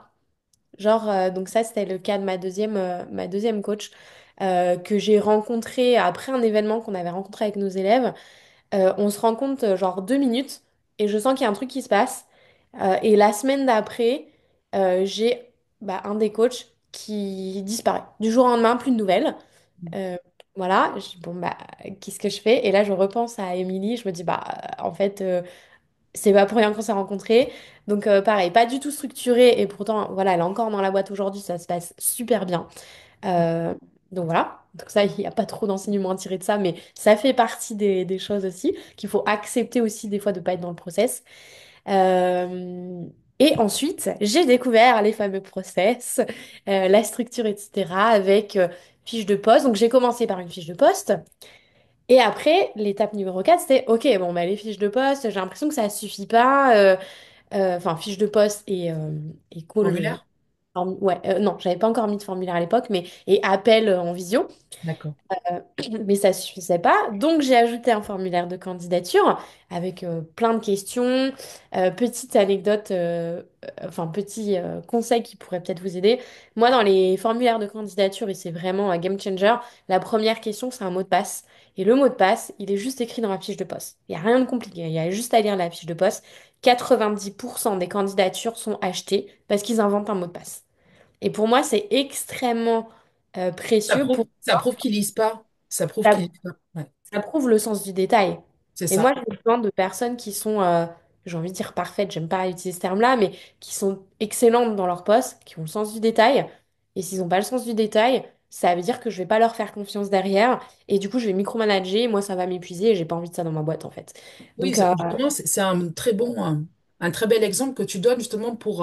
Genre, donc ça, c'était le cas de ma deuxième coach que j'ai rencontré après un événement qu'on avait rencontré avec nos élèves. On se rend compte, genre 2 minutes, et je sens qu'il y a un truc qui se passe. Et la semaine d'après, j'ai un des coachs qui disparaît. Du jour au lendemain, plus de nouvelles. Euh, voilà, je dis, bon, bah, qu'est-ce que je fais? Et là, je repense à Émilie, je me dis, bah, en fait, c'est pas pour rien qu'on s'est rencontrés. Donc, pareil, pas du tout structuré, et pourtant, voilà, elle est encore dans la boîte aujourd'hui, ça se passe super bien. Euh, donc voilà, donc ça, il n'y a pas trop d'enseignements à tirer de ça, mais ça fait partie des choses aussi, qu'il faut accepter aussi des fois de ne pas être dans le process. Euh, et ensuite, j'ai découvert les fameux process, la structure, etc., avec fiche de poste. Donc j'ai commencé par une fiche de poste. Et après, l'étape numéro 4 c'était, OK, bon, bah, les fiches de poste, j'ai l'impression que ça ne suffit pas. Enfin, fiche de poste et call. Formulaire? Ouais, non, j'avais pas encore mis de formulaire à l'époque, mais et appel en visio. D'accord. Mais ça suffisait pas. Donc j'ai ajouté un formulaire de candidature avec plein de questions, petite anecdote, enfin petit conseil qui pourrait peut-être vous aider. Moi, dans les formulaires de candidature, et c'est vraiment un game changer, la première question, c'est un mot de passe. Et le mot de passe, il est juste écrit dans la fiche de poste. Il n'y a rien de compliqué, il y a juste à lire la fiche de poste. 90% des candidatures sont achetées parce qu'ils inventent un mot de passe. Et pour moi, c'est extrêmement précieux pour Ça prouve qu'ils lisent pas. Ça prouve qu'ils ça, lisent pas. Ouais, ça prouve le sens du détail. c'est Et moi, ça. j'ai besoin de personnes qui sont, j'ai envie de dire parfaites, j'aime pas utiliser ce terme-là, mais qui sont excellentes dans leur poste, qui ont le sens du détail. Et s'ils n'ont pas le sens du détail, ça veut dire que je vais pas leur faire confiance derrière. Et du coup, je vais micromanager. Moi, ça va m'épuiser et j'ai pas envie de ça dans ma boîte, en fait. Oui, Donc, justement, c'est un très bon, un très bel exemple que tu donnes justement pour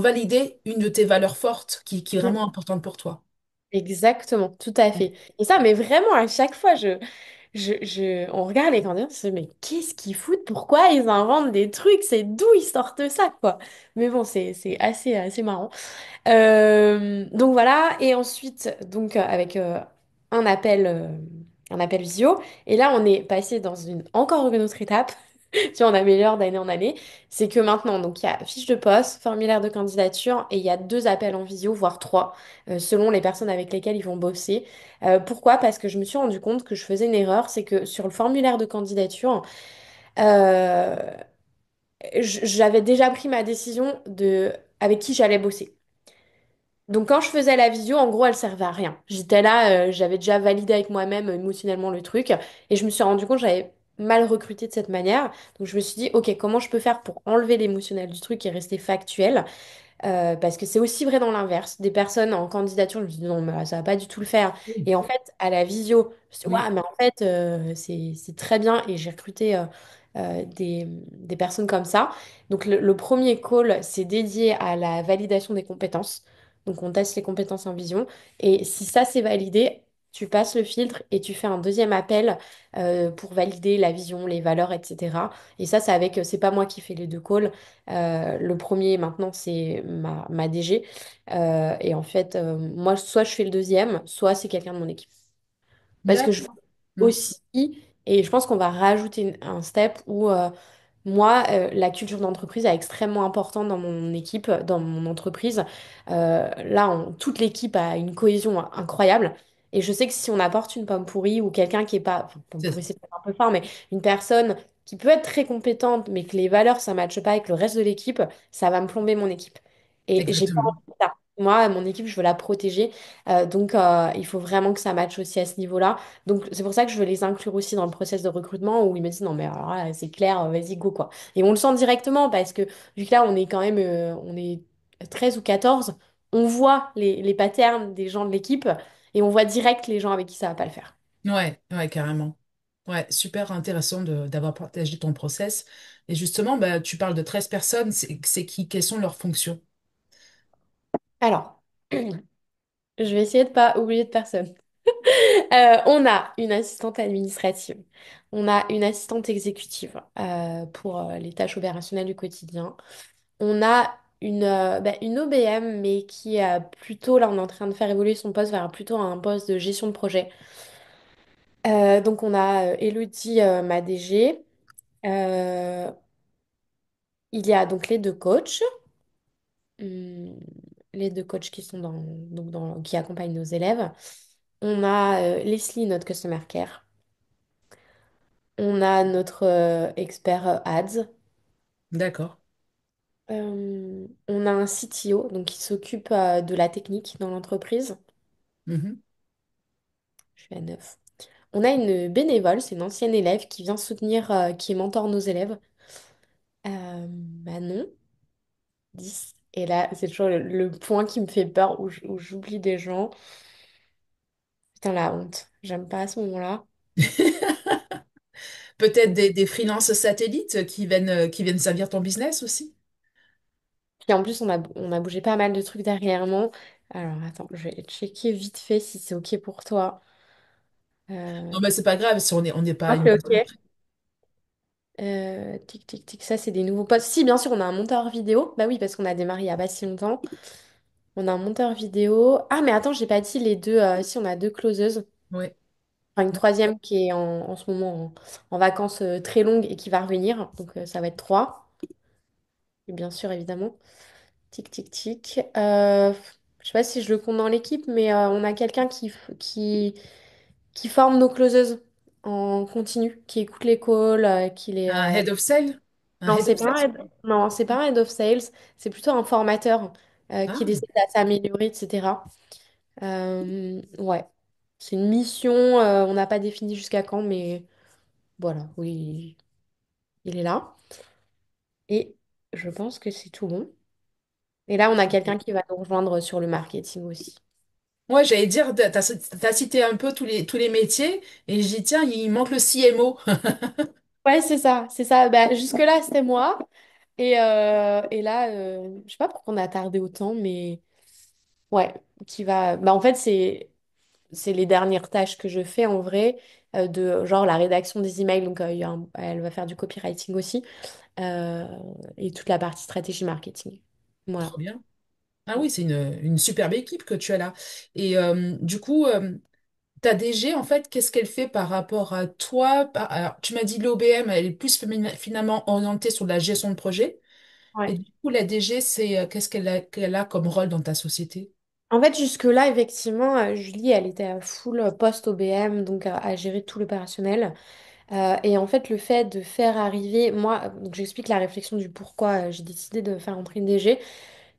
valider une de tes valeurs fortes qui est mm, vraiment importante pour toi. exactement, tout à fait. Et ça, mais vraiment, à chaque fois, on regarde les candidats, on se dit, mais qu'est-ce qu'ils foutent? Pourquoi ils inventent des trucs? C'est d'où ils sortent ça, quoi? Mais bon, c'est assez marrant. Donc voilà, et ensuite, donc avec un appel visio, et là, on est passé dans encore une autre étape. Tu vois, on améliore d'année en année. C'est que maintenant, donc il y a fiche de poste, formulaire de candidature, et il y a 2 appels en visio, voire 3, selon les personnes avec lesquelles ils vont bosser. Pourquoi? Parce que je me suis rendu compte que je faisais une erreur, c'est que sur le formulaire de candidature, euh, j'avais déjà pris ma décision de avec qui j'allais bosser. Donc quand je faisais la visio, en gros, elle servait à rien. J'étais là, j'avais déjà validé avec moi-même émotionnellement le truc, et je me suis rendu compte que j'avais mal recruté de cette manière. Donc je me suis dit, ok, comment je peux faire pour enlever l'émotionnel du truc et rester factuel? Parce que c'est aussi vrai dans l'inverse. Des personnes en candidature, je me dis non, mais ça va pas du tout le faire. Oui, Et en fait, à la visio, je me dis, oui, ouais, mais en fait, c'est très bien. Et j'ai recruté des personnes comme ça. Donc, le premier call, c'est dédié à la validation des compétences. Donc, on teste les compétences en vision. Et si ça, c'est validé, tu passes le filtre et tu fais un deuxième appel pour valider la vision, les valeurs, etc. Et ça, c'est pas moi qui fais les 2 calls. Le premier, maintenant, c'est ma DG. Et en fait, moi, soit je fais le deuxième, soit c'est quelqu'un de mon équipe. Parce que je d'accord. pense Mm. aussi, et je pense qu'on va rajouter un step où moi, la culture d'entreprise est extrêmement importante dans mon équipe, dans mon entreprise. Là, toute l'équipe a une cohésion incroyable. Et je sais que si on apporte une pomme pourrie ou quelqu'un qui est pas, enfin, pomme pourrie, C'est- c'est peut-être un peu fort, mais une personne qui peut être très compétente, mais que les valeurs, ça ne matche pas avec le reste de l'équipe, ça va me plomber mon équipe. Et j'ai pas Exactement. envie de ça. Moi, mon équipe, je veux la protéger. Donc, il faut vraiment que ça matche aussi à ce niveau-là. Donc, c'est pour ça que je veux les inclure aussi dans le process de recrutement où ils me disent non, mais alors là, c'est clair, vas-y, go, quoi. Et on le sent directement parce que, vu que là, on est quand même, on est 13 ou 14, on voit les patterns des gens de l'équipe et on voit direct les gens avec qui ça va pas le faire. Ouais, ouais, carrément. Ouais, super intéressant d'avoir partagé ton process. Et justement, bah, tu parles de 13 personnes. C'est qui? Quelles sont leurs fonctions? Alors, je vais essayer de pas oublier de personne. On a une assistante administrative, on a une assistante exécutive pour les tâches opérationnelles du quotidien. On a une OBM, mais qui a plutôt, là, on est en train de faire évoluer son poste vers plutôt un poste de gestion de projet. Donc, on a Elodie, ma DG. Euh, il y a donc les deux coachs. Hum, les deux coachs qui sont qui accompagnent nos élèves. On a Leslie, notre Customer Care. On a notre expert ads. D'accord. On a un CTO donc, qui s'occupe de la technique dans l'entreprise. Mhm. Je suis à 9. On a une bénévole, c'est une ancienne élève qui vient soutenir, qui mentor nos élèves. Manon, 10. Et là, c'est toujours le point qui me fait peur où j'oublie des gens. Putain, la honte. J'aime pas à ce moment-là. Peut-être des freelances satellites qui viennent servir ton business aussi? Puis en plus, on a bougé pas mal de trucs dernièrement. Alors, attends, je vais checker vite fait si c'est OK pour toi. Non, Euh, mais c'est pas grave si on n'est pas Ah, une c'est personne OK. près. Tic, tic, tic, ça, c'est des nouveaux postes. Si, bien sûr, on a un monteur vidéo. Bah oui, parce qu'on a démarré il y a pas si longtemps. On a un monteur vidéo. Ah, mais attends, j'ai pas dit les deux. Si, on a deux closeuses. Ouais. Enfin, une troisième qui est en ce moment en vacances très longues et qui va revenir. Donc, ça va être trois. Et bien sûr, évidemment. Tic, tic, tic. Je sais pas si je le compte dans l'équipe, mais on a quelqu'un qui forme nos closeuses en continu, qui écoute les calls, qui les... Un head of sale? Un Non, head c'est of pas sales? non, c'est pas un head of sales, c'est plutôt un formateur qui Ah, les aide à s'améliorer, etc. Ouais, c'est une mission, on n'a pas défini jusqu'à quand, mais voilà, oui, il est là. Et je pense que c'est tout bon. Et là, on a quelqu'un ok. qui va nous rejoindre sur le marketing aussi. Ouais, j'allais dire, t'as cité un peu tous les métiers et je dis, tiens, il manque le CMO. Ouais, c'est ça, c'est ça. Bah, jusque-là, c'était moi. Et là, je sais pas pourquoi on a tardé autant, mais ouais, qui va. Bah, en fait, c'est les dernières tâches que je fais en vrai, de genre la rédaction des emails, donc elle va faire du copywriting aussi, euh, et toute la partie stratégie marketing. Voilà. Trop bien. Ah oui, c'est une superbe équipe que tu as là. Et du coup, ta DG, en fait, qu'est-ce qu'elle fait par rapport à toi? Alors, tu m'as dit l'OBM, elle est plus finalement orientée sur la gestion de projet. Et Ouais. du coup, la DG, c'est qu'est-ce qu'elle a comme rôle dans ta société? En fait, jusque-là, effectivement, Julie, elle était à full post OBM, donc à gérer tout l'opérationnel. Et en fait, le fait de faire arriver, moi, donc j'explique la réflexion du pourquoi j'ai décidé de faire entrer une DG.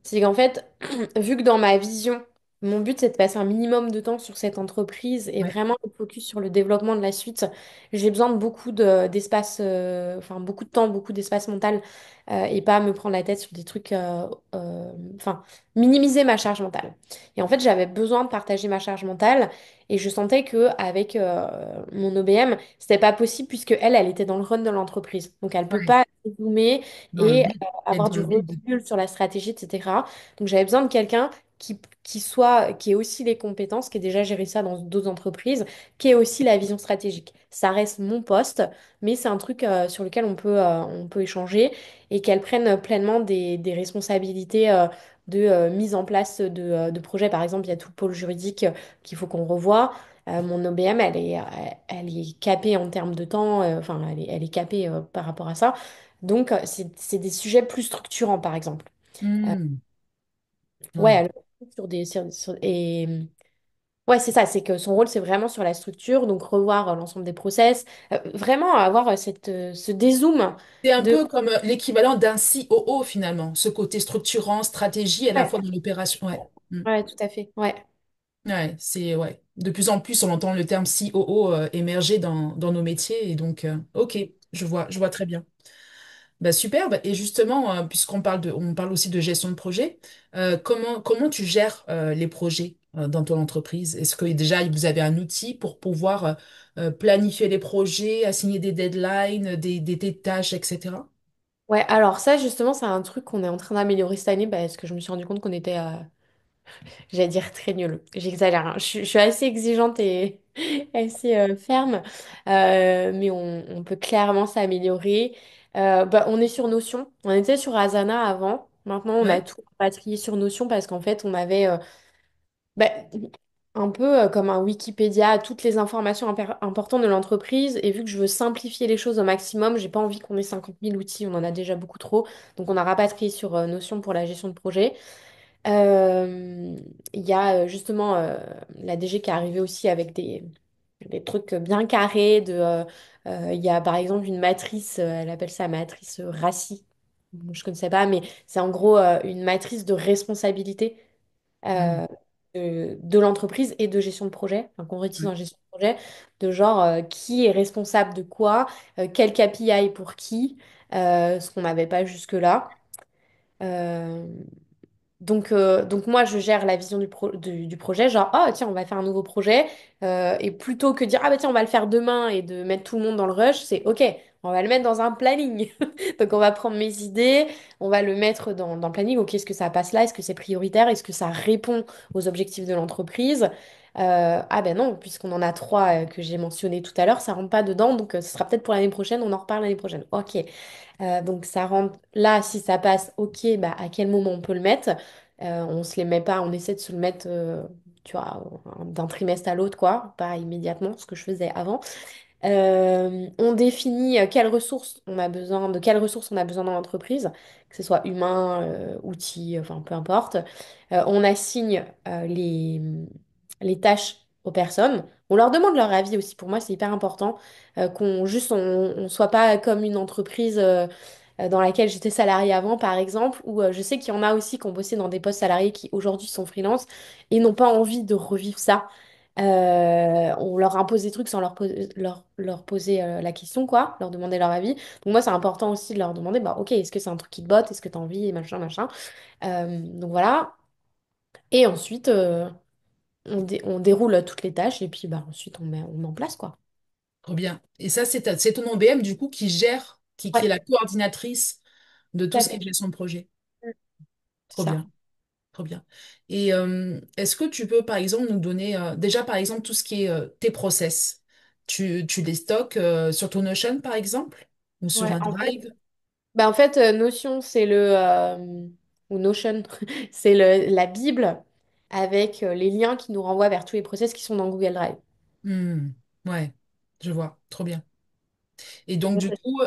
C'est qu'en fait, vu que dans ma vision, mon but c'est de passer un minimum de temps sur cette entreprise et Ouais. vraiment me focus sur le développement de la suite, j'ai besoin de d'espace, enfin beaucoup de temps, beaucoup d'espace mental et pas me prendre la tête sur des trucs, enfin minimiser ma charge mentale. Et en fait, j'avais besoin de partager ma charge mentale et je sentais que avec mon OBM, c'était pas possible puisque elle était dans le run de l'entreprise. Donc elle peut Ouais. pas zoomer Dans le et build. Et avoir dans du le build. recul sur la stratégie, etc. Donc j'avais besoin de quelqu'un qui ait aussi les compétences, qui ait déjà géré ça dans d'autres entreprises, qui ait aussi la vision stratégique. Ça reste mon poste, mais c'est un truc sur lequel on peut échanger et qu'elle prenne pleinement des responsabilités de mise en place de projets. Par exemple, il y a tout le pôle juridique qu'il faut qu'on revoie. Mon OBM, elle est capée en termes de temps, enfin, elle est capée par rapport à ça. Donc, c'est des sujets plus structurants, par exemple. Euh, Hmm. ouais, Ouais. elle ouais, c'est ça, c'est que son rôle, c'est vraiment sur la structure, donc revoir l'ensemble des process, vraiment avoir ce dézoom C'est un de... peu comme l'équivalent d'un COO finalement, ce côté structurant, stratégie à la Ouais, fois dans l'opération. Ouais. Hmm. ouais, tout à fait. Ouais. Ouais, c'est ouais. De plus en plus, on entend le terme COO émerger dans nos métiers et donc, ok, je vois très bien. Bah, superbe. Et justement, puisqu'on parle on parle aussi de gestion de projet, comment tu gères les projets dans ton entreprise? Est-ce que déjà vous avez un outil pour pouvoir planifier les projets, assigner des deadlines, des tâches, etc.? Ouais, alors ça, justement, c'est un truc qu'on est en train d'améliorer cette année parce que je me suis rendu compte qu'on était, j'allais dire, très nuls. J'exagère, hein. Je suis assez exigeante et assez ferme, mais on peut clairement s'améliorer. Bah, on est sur Notion. On était sur Asana avant. Maintenant, on a Ouais. tout rapatrié sur Notion parce qu'en fait, on avait bah, un peu comme un Wikipédia, toutes les informations importantes de l'entreprise. Et vu que je veux simplifier les choses au maximum, j'ai pas envie qu'on ait 50 000 outils, on en a déjà beaucoup trop. Donc, on a rapatrié sur Notion pour la gestion de projet. Euh, Il y a justement la DG qui est arrivée aussi avec des trucs bien carrés. Il y a par exemple une matrice, elle appelle ça matrice RACI. Bon, je ne connaissais pas, mais c'est en gros une matrice de responsabilité Hmm. euh, de l'entreprise et de gestion de projet, enfin, qu'on réutilise Ouais. en gestion de projet, de genre qui est responsable de quoi, quel KPI pour qui, ce qu'on n'avait pas jusque-là. Euh, donc moi, je gère la vision du projet, genre, oh tiens, on va faire un nouveau projet. Et plutôt que dire, ah bah tiens, on va le faire demain et de mettre tout le monde dans le rush, c'est, ok, on va le mettre dans un planning. Donc on va prendre mes idées, on va le mettre dans le planning. Ok, est-ce que ça passe là? Est-ce que c'est prioritaire? Est-ce que ça répond aux objectifs de l'entreprise? Ah ben non, puisqu'on en a trois que j'ai mentionnés tout à l'heure, ça rentre pas dedans. Donc ce sera peut-être pour l'année prochaine, on en reparle l'année prochaine. Ok. Donc ça rentre là, si ça passe, ok, bah à quel moment on peut le mettre? On se les met pas, on essaie de se le mettre, tu vois, d'un trimestre à l'autre, quoi, pas immédiatement, ce que je faisais avant. On définit quelles ressources on a besoin, de quelles ressources on a besoin dans l'entreprise, que ce soit humain, outils, enfin peu importe. On assigne les tâches aux personnes. On leur demande leur avis aussi. Pour moi, c'est hyper important on soit pas comme une entreprise dans laquelle j'étais salariée avant, par exemple, où je sais qu'il y en a aussi qui ont bossé dans des postes salariés qui aujourd'hui sont freelance et n'ont pas envie de revivre ça. On leur impose des trucs sans leur poser la question, quoi, leur demander leur avis. Donc moi, c'est important aussi de leur demander, bah ok, est-ce que c'est un truc qui te botte, est-ce que tu as envie, et machin, machin. Donc voilà. Et ensuite, on déroule toutes les tâches et puis bah ensuite on met en place, quoi. Trop bien. Et ça, c'est ton OBM, du coup, qui gère, qui est Ouais, la coordinatrice de tout tout à ce qui est fait. gestion de projet. Mm. Trop C'est ça. bien. Trop bien. Et est-ce que tu peux, par exemple, nous donner, déjà, par exemple, tout ce qui est tes process? Tu les stockes sur ton Notion, par exemple, ou sur Ouais, un Drive? en fait Notion, ou Notion, c'est la Bible avec les liens qui nous renvoient vers tous les process qui sont dans Google Drive. Hmm, ouais, je vois. Trop bien. Et donc, du coup,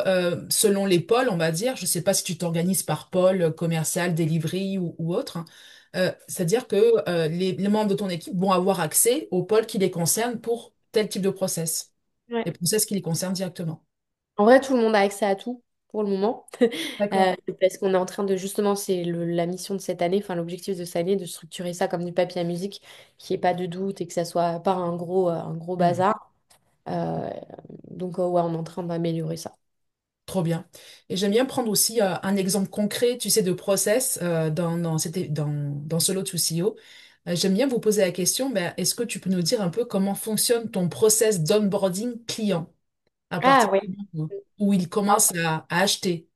selon les pôles, on va dire, je ne sais pas si tu t'organises par pôle commercial, delivery ou autre, hein, c'est-à-dire que les membres de ton équipe vont avoir accès aux pôles qui les concernent pour tel type de process, Ouais. les process qui les concernent directement. En vrai, tout le monde a accès à tout pour le moment. D'accord. Parce qu'on est en train de, justement, c'est la mission de cette année, enfin l'objectif de cette année, de structurer ça comme du papier à musique, qu'il n'y ait pas de doute et que ça soit pas un gros Hmm, bazar. Euh, donc, ouais, on est en train d'améliorer ça. trop bien. Et j'aime bien prendre aussi un exemple concret, tu sais, de process dans Solo to CEO. J'aime bien vous poser la question, ben, est-ce que tu peux nous dire un peu comment fonctionne ton process d'onboarding client à Ah partir ouais. du moment où il commence à acheter?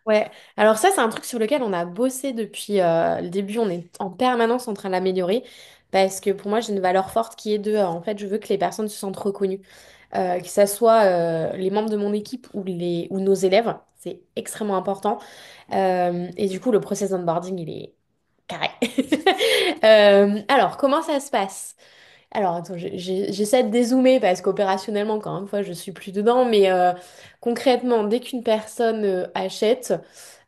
Ouais, alors ça, c'est un truc sur lequel on a bossé depuis le début. On est en permanence en train de l'améliorer parce que pour moi, j'ai une valeur forte qui est en fait, je veux que les personnes se sentent reconnues. Que ça soit les membres de mon équipe ou nos élèves, c'est extrêmement important. Et du coup, le process d'onboarding, il est carré. Alors, comment ça se passe? Alors, attends, j'essaie de dézoomer parce qu'opérationnellement, encore une fois, je suis plus dedans. Mais concrètement, dès qu'une personne achète,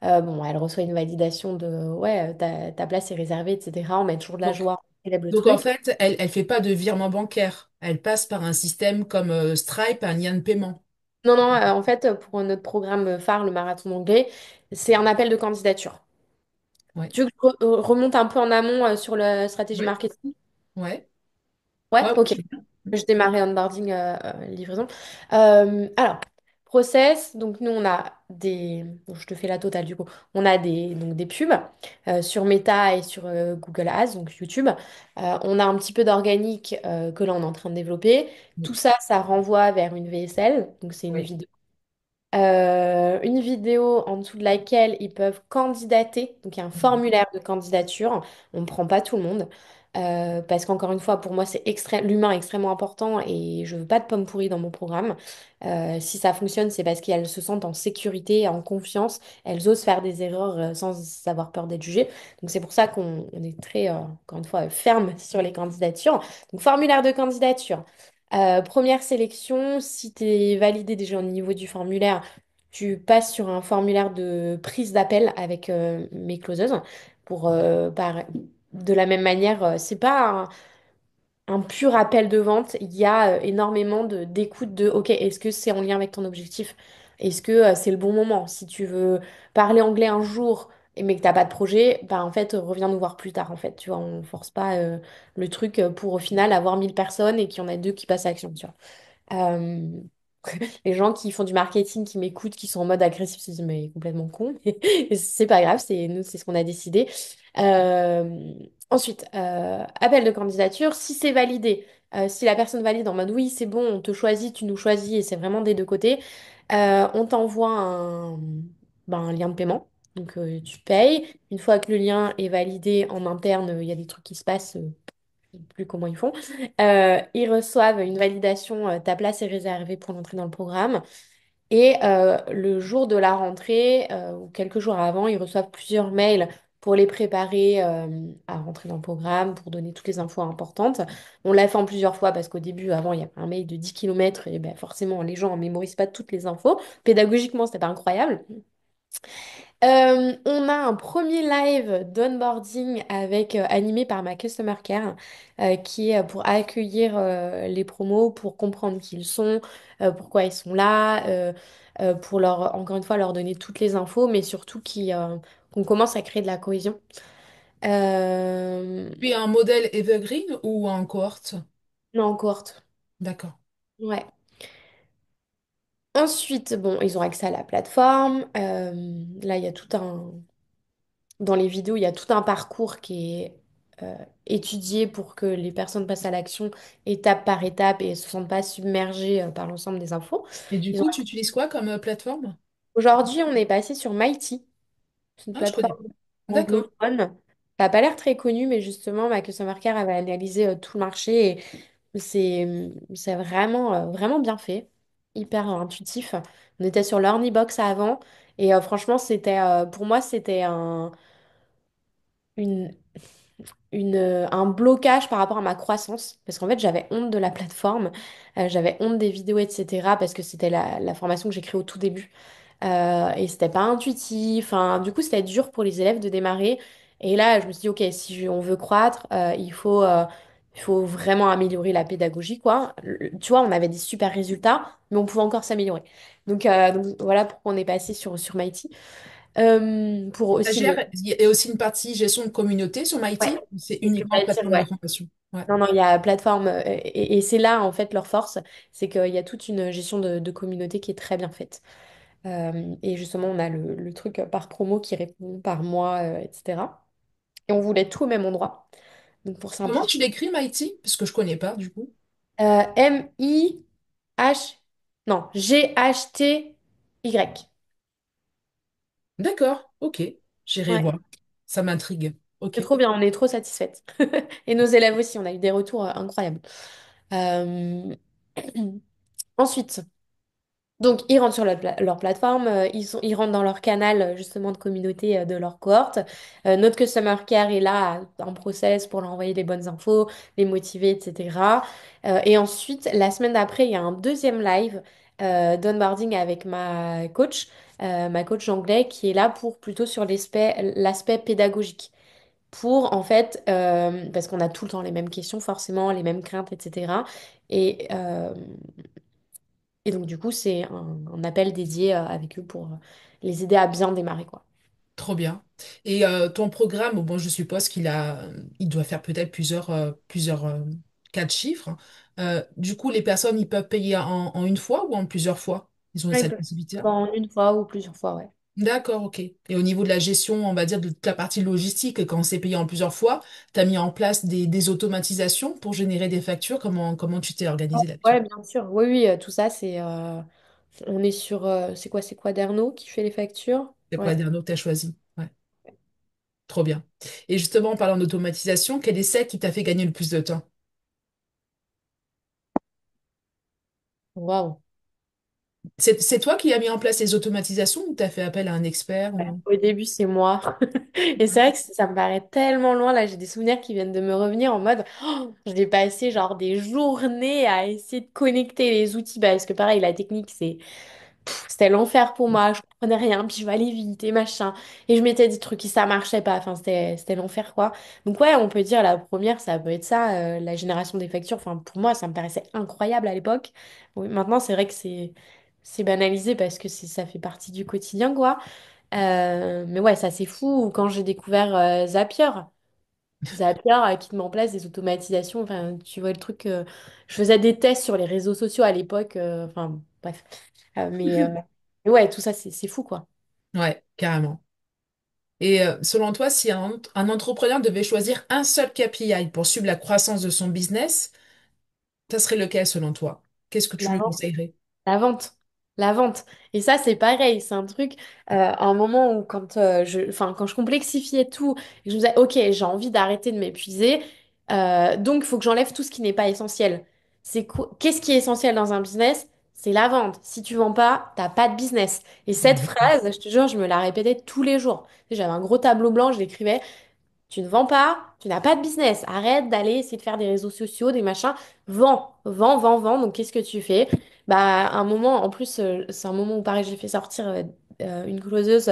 bon, elle reçoit une validation de ouais, ta place est réservée, etc. On met toujours de la Donc, joie, on célèbre le donc, en truc. fait, elle fait pas de virement bancaire. Elle passe par un système comme Stripe, un lien de paiement. Non, non, en fait, pour notre programme phare, le marathon d'anglais, c'est un appel de candidature. Ouais. Tu veux que je remonte un peu en amont sur la stratégie Ouais. marketing? Ouais. Ouais, Ouais, ok. je veux bien. Je démarrais onboarding, livraison. Alors, process, donc nous on a bon, je te fais la totale du coup. On a donc des pubs sur Meta et sur Google Ads, donc YouTube. On a un petit peu d'organique que là on est en train de développer. Tout Oui. ça, ça renvoie vers une VSL, donc c'est une Oui. vidéo. Une vidéo en dessous de laquelle ils peuvent candidater. Donc il y a un formulaire de candidature. On ne prend pas tout le monde. Parce qu'encore une fois, pour moi, l'humain est extrêmement important et je veux pas de pommes pourries dans mon programme. Si ça fonctionne, c'est parce qu'elles se sentent en sécurité, en confiance, elles osent faire des erreurs sans avoir peur d'être jugées. Donc c'est pour ça qu'on est très, encore une fois, ferme sur les candidatures. Donc formulaire de candidature. Première sélection, si tu es validé déjà au niveau du formulaire, tu passes sur un formulaire de prise d'appel avec mes closeuses pour, de la même manière, c'est pas un pur appel de vente, il y a énormément d'écoute de, OK, est-ce que c'est en lien avec ton objectif? Est-ce que c'est le bon moment? Si tu veux parler anglais un jour, mais que t'as pas de projet, bah en fait, reviens nous voir plus tard, en fait. Tu vois, on force pas le truc pour au final avoir 1000 personnes et qu'il y en a deux qui passent à l'action, tu vois. Euh, les gens qui font du marketing, qui m'écoutent, qui sont en mode agressif, se disent mais complètement con. Et c'est pas grave, c'est ce qu'on a décidé. Euh, Ensuite, appel de candidature. Si c'est validé, si la personne valide en mode oui, c'est bon, on te choisit, tu nous choisis et c'est vraiment des deux côtés, on t'envoie un lien de paiement. Donc tu payes. Une fois que le lien est validé en interne, il y a des trucs qui se passent. Je sais plus comment ils font. Ils reçoivent une validation, ta place est réservée pour l'entrée dans le programme. Et le jour de la rentrée, ou quelques jours avant, ils reçoivent plusieurs mails pour les préparer à rentrer dans le programme, pour donner toutes les infos importantes. On l'a fait en plusieurs fois parce qu'au début, avant, il y avait un mail de 10 kilomètres et ben, forcément, les gens ne mémorisent pas toutes les infos. Pédagogiquement, c'était pas incroyable. On a un premier live d'onboarding avec animé par ma customer care qui est pour accueillir les promos, pour comprendre qui ils sont, pourquoi ils sont là, pour leur encore une fois leur donner toutes les infos, mais surtout qu'on commence à créer de la cohésion. Euh, Puis un modèle evergreen ou en cohorte? non, en cohorte. D'accord. Ouais. Ensuite, bon, ils ont accès à la plateforme. Là, il y a tout un dans les vidéos, il y a tout un parcours qui est étudié pour que les personnes passent à l'action étape par étape et ne se sentent pas submergées par l'ensemble des infos. Et du Ils ont- coup, tu utilises quoi comme plateforme? Aujourd'hui, on est passé sur Mighty, c'est une Ah, je connais plateforme pas. D'accord. anglophone. Ça n'a pas l'air très connu, mais justement, ma customer care avait analysé tout le marché et c'est vraiment, vraiment bien fait, hyper intuitif. On était sur l'Ornibox avant et franchement, pour moi, c'était une un blocage par rapport à ma croissance. Parce qu'en fait, j'avais honte de la plateforme, j'avais honte des vidéos, etc. Parce que c'était la formation que j'ai créée au tout début. Et c'était pas intuitif. Enfin, du coup, c'était dur pour les élèves de démarrer. Et là, je me suis dit, OK, si on veut croître, il faut vraiment améliorer la pédagogie, quoi. Tu vois, on avait des super résultats, mais on pouvait encore s'améliorer. Donc, voilà pourquoi on est passé sur Mighty. Pour Ça aussi le... gère, il y a aussi une partie gestion de communauté sur Ouais, Mighty, ou c'est c'est ce que uniquement j'allais dire, plateforme de ouais. formation. Ouais. Non, non, il y a plateforme, et c'est là en fait leur force, c'est qu'il y a toute une gestion de communauté qui est très bien faite. Et justement, on a le truc par promo qui répond par mois, etc. Et on voulait tout au même endroit, donc pour Comment simplifier. tu l'écris, Mighty? Parce que je connais pas, du coup. M-I-H, non, G-H-T-Y. D'accord, ok. J'irai Ouais, voir. Ça m'intrigue. c'est Ok. trop bien, on est trop satisfaites. Et nos élèves aussi, on a eu des retours incroyables. Euh, Ensuite. Donc, ils rentrent sur leur plateforme, ils rentrent dans leur canal justement de communauté de leur cohorte. Notre Customer Care est là en process pour leur envoyer les bonnes infos, les motiver, etc. Et ensuite, la semaine d'après, il y a un deuxième live d'onboarding avec ma coach d'anglais, qui est là pour plutôt sur l'aspect pédagogique. Pour en fait, parce qu'on a tout le temps les mêmes questions, forcément, les mêmes craintes, etc. Et, et donc, du coup, c'est un appel dédié avec eux pour les aider à bien démarrer, quoi. Trop bien. Et ton programme, bon, je suppose il doit faire peut-être plusieurs cas de chiffres. Du coup, les personnes, ils peuvent payer en une fois ou en plusieurs fois? Ils ont Ouais, ils cette peuvent possibilité-là? en une fois ou plusieurs fois, ouais. D'accord, ok. Et au niveau de la gestion, on va dire de toute la partie logistique, quand c'est payé en plusieurs fois, tu as mis en place des automatisations pour générer des factures. Comment tu t'es organisé là-dessus? Ouais, bien sûr. Oui, oui, tout ça, on est sur... c'est quoi Quaderno qui fait les factures? C'est quoi Ouais. le dernier que tu as choisi? Ouais. Trop bien. Et justement, en parlant d'automatisation, quel est celle qui t'a fait gagner le plus de temps? Waouh. C'est toi qui as mis en place les automatisations ou t'as fait appel à un expert ou... Au début, c'est moi. Et c'est vrai que ça me paraît tellement loin. Là, j'ai des souvenirs qui viennent de me revenir en mode, oh, je l'ai passé genre des journées à essayer de connecter les outils. Bah, parce que pareil, la technique, c'était l'enfer pour moi. Je comprenais rien. Puis je vais aller vite et machin. Et je mettais des trucs qui ça marchait pas. Enfin, c'était l'enfer, quoi. Donc, ouais, on peut dire la première, ça peut être ça, la génération des factures. Enfin, pour moi, ça me paraissait incroyable à l'époque. Oui, maintenant, c'est vrai que c'est banalisé parce que ça fait partie du quotidien, quoi. Mais ouais, ça c'est fou quand j'ai découvert Zapier. Zapier qui te met en place des automatisations. Enfin, tu vois le truc. Je faisais des tests sur les réseaux sociaux à l'époque. Enfin, bref. Mais ouais, tout ça, c'est fou, quoi. Ouais, carrément. Et selon toi, si un entrepreneur devait choisir un seul KPI pour suivre la croissance de son business, ça serait lequel selon toi? Qu'est-ce que tu lui conseillerais? La vente. La vente. Et ça, c'est pareil. C'est un truc, à un moment où quand je complexifiais tout, et je me disais, OK, j'ai envie d'arrêter de m'épuiser, donc il faut que j'enlève tout ce qui n'est pas essentiel. Qu'est-ce qui est essentiel dans un business? C'est la vente. Si tu vends pas, t'as pas de business. Et cette phrase, je te jure, je me la répétais tous les jours. J'avais un gros tableau blanc, je l'écrivais. Tu ne vends pas, tu n'as pas de business. Arrête d'aller essayer de faire des réseaux sociaux, des machins. Vends, vends, vends, vends. Donc, qu'est-ce que tu fais? Bah, à un moment, en plus, c'est un moment où, pareil, j'ai fait sortir une closeuse,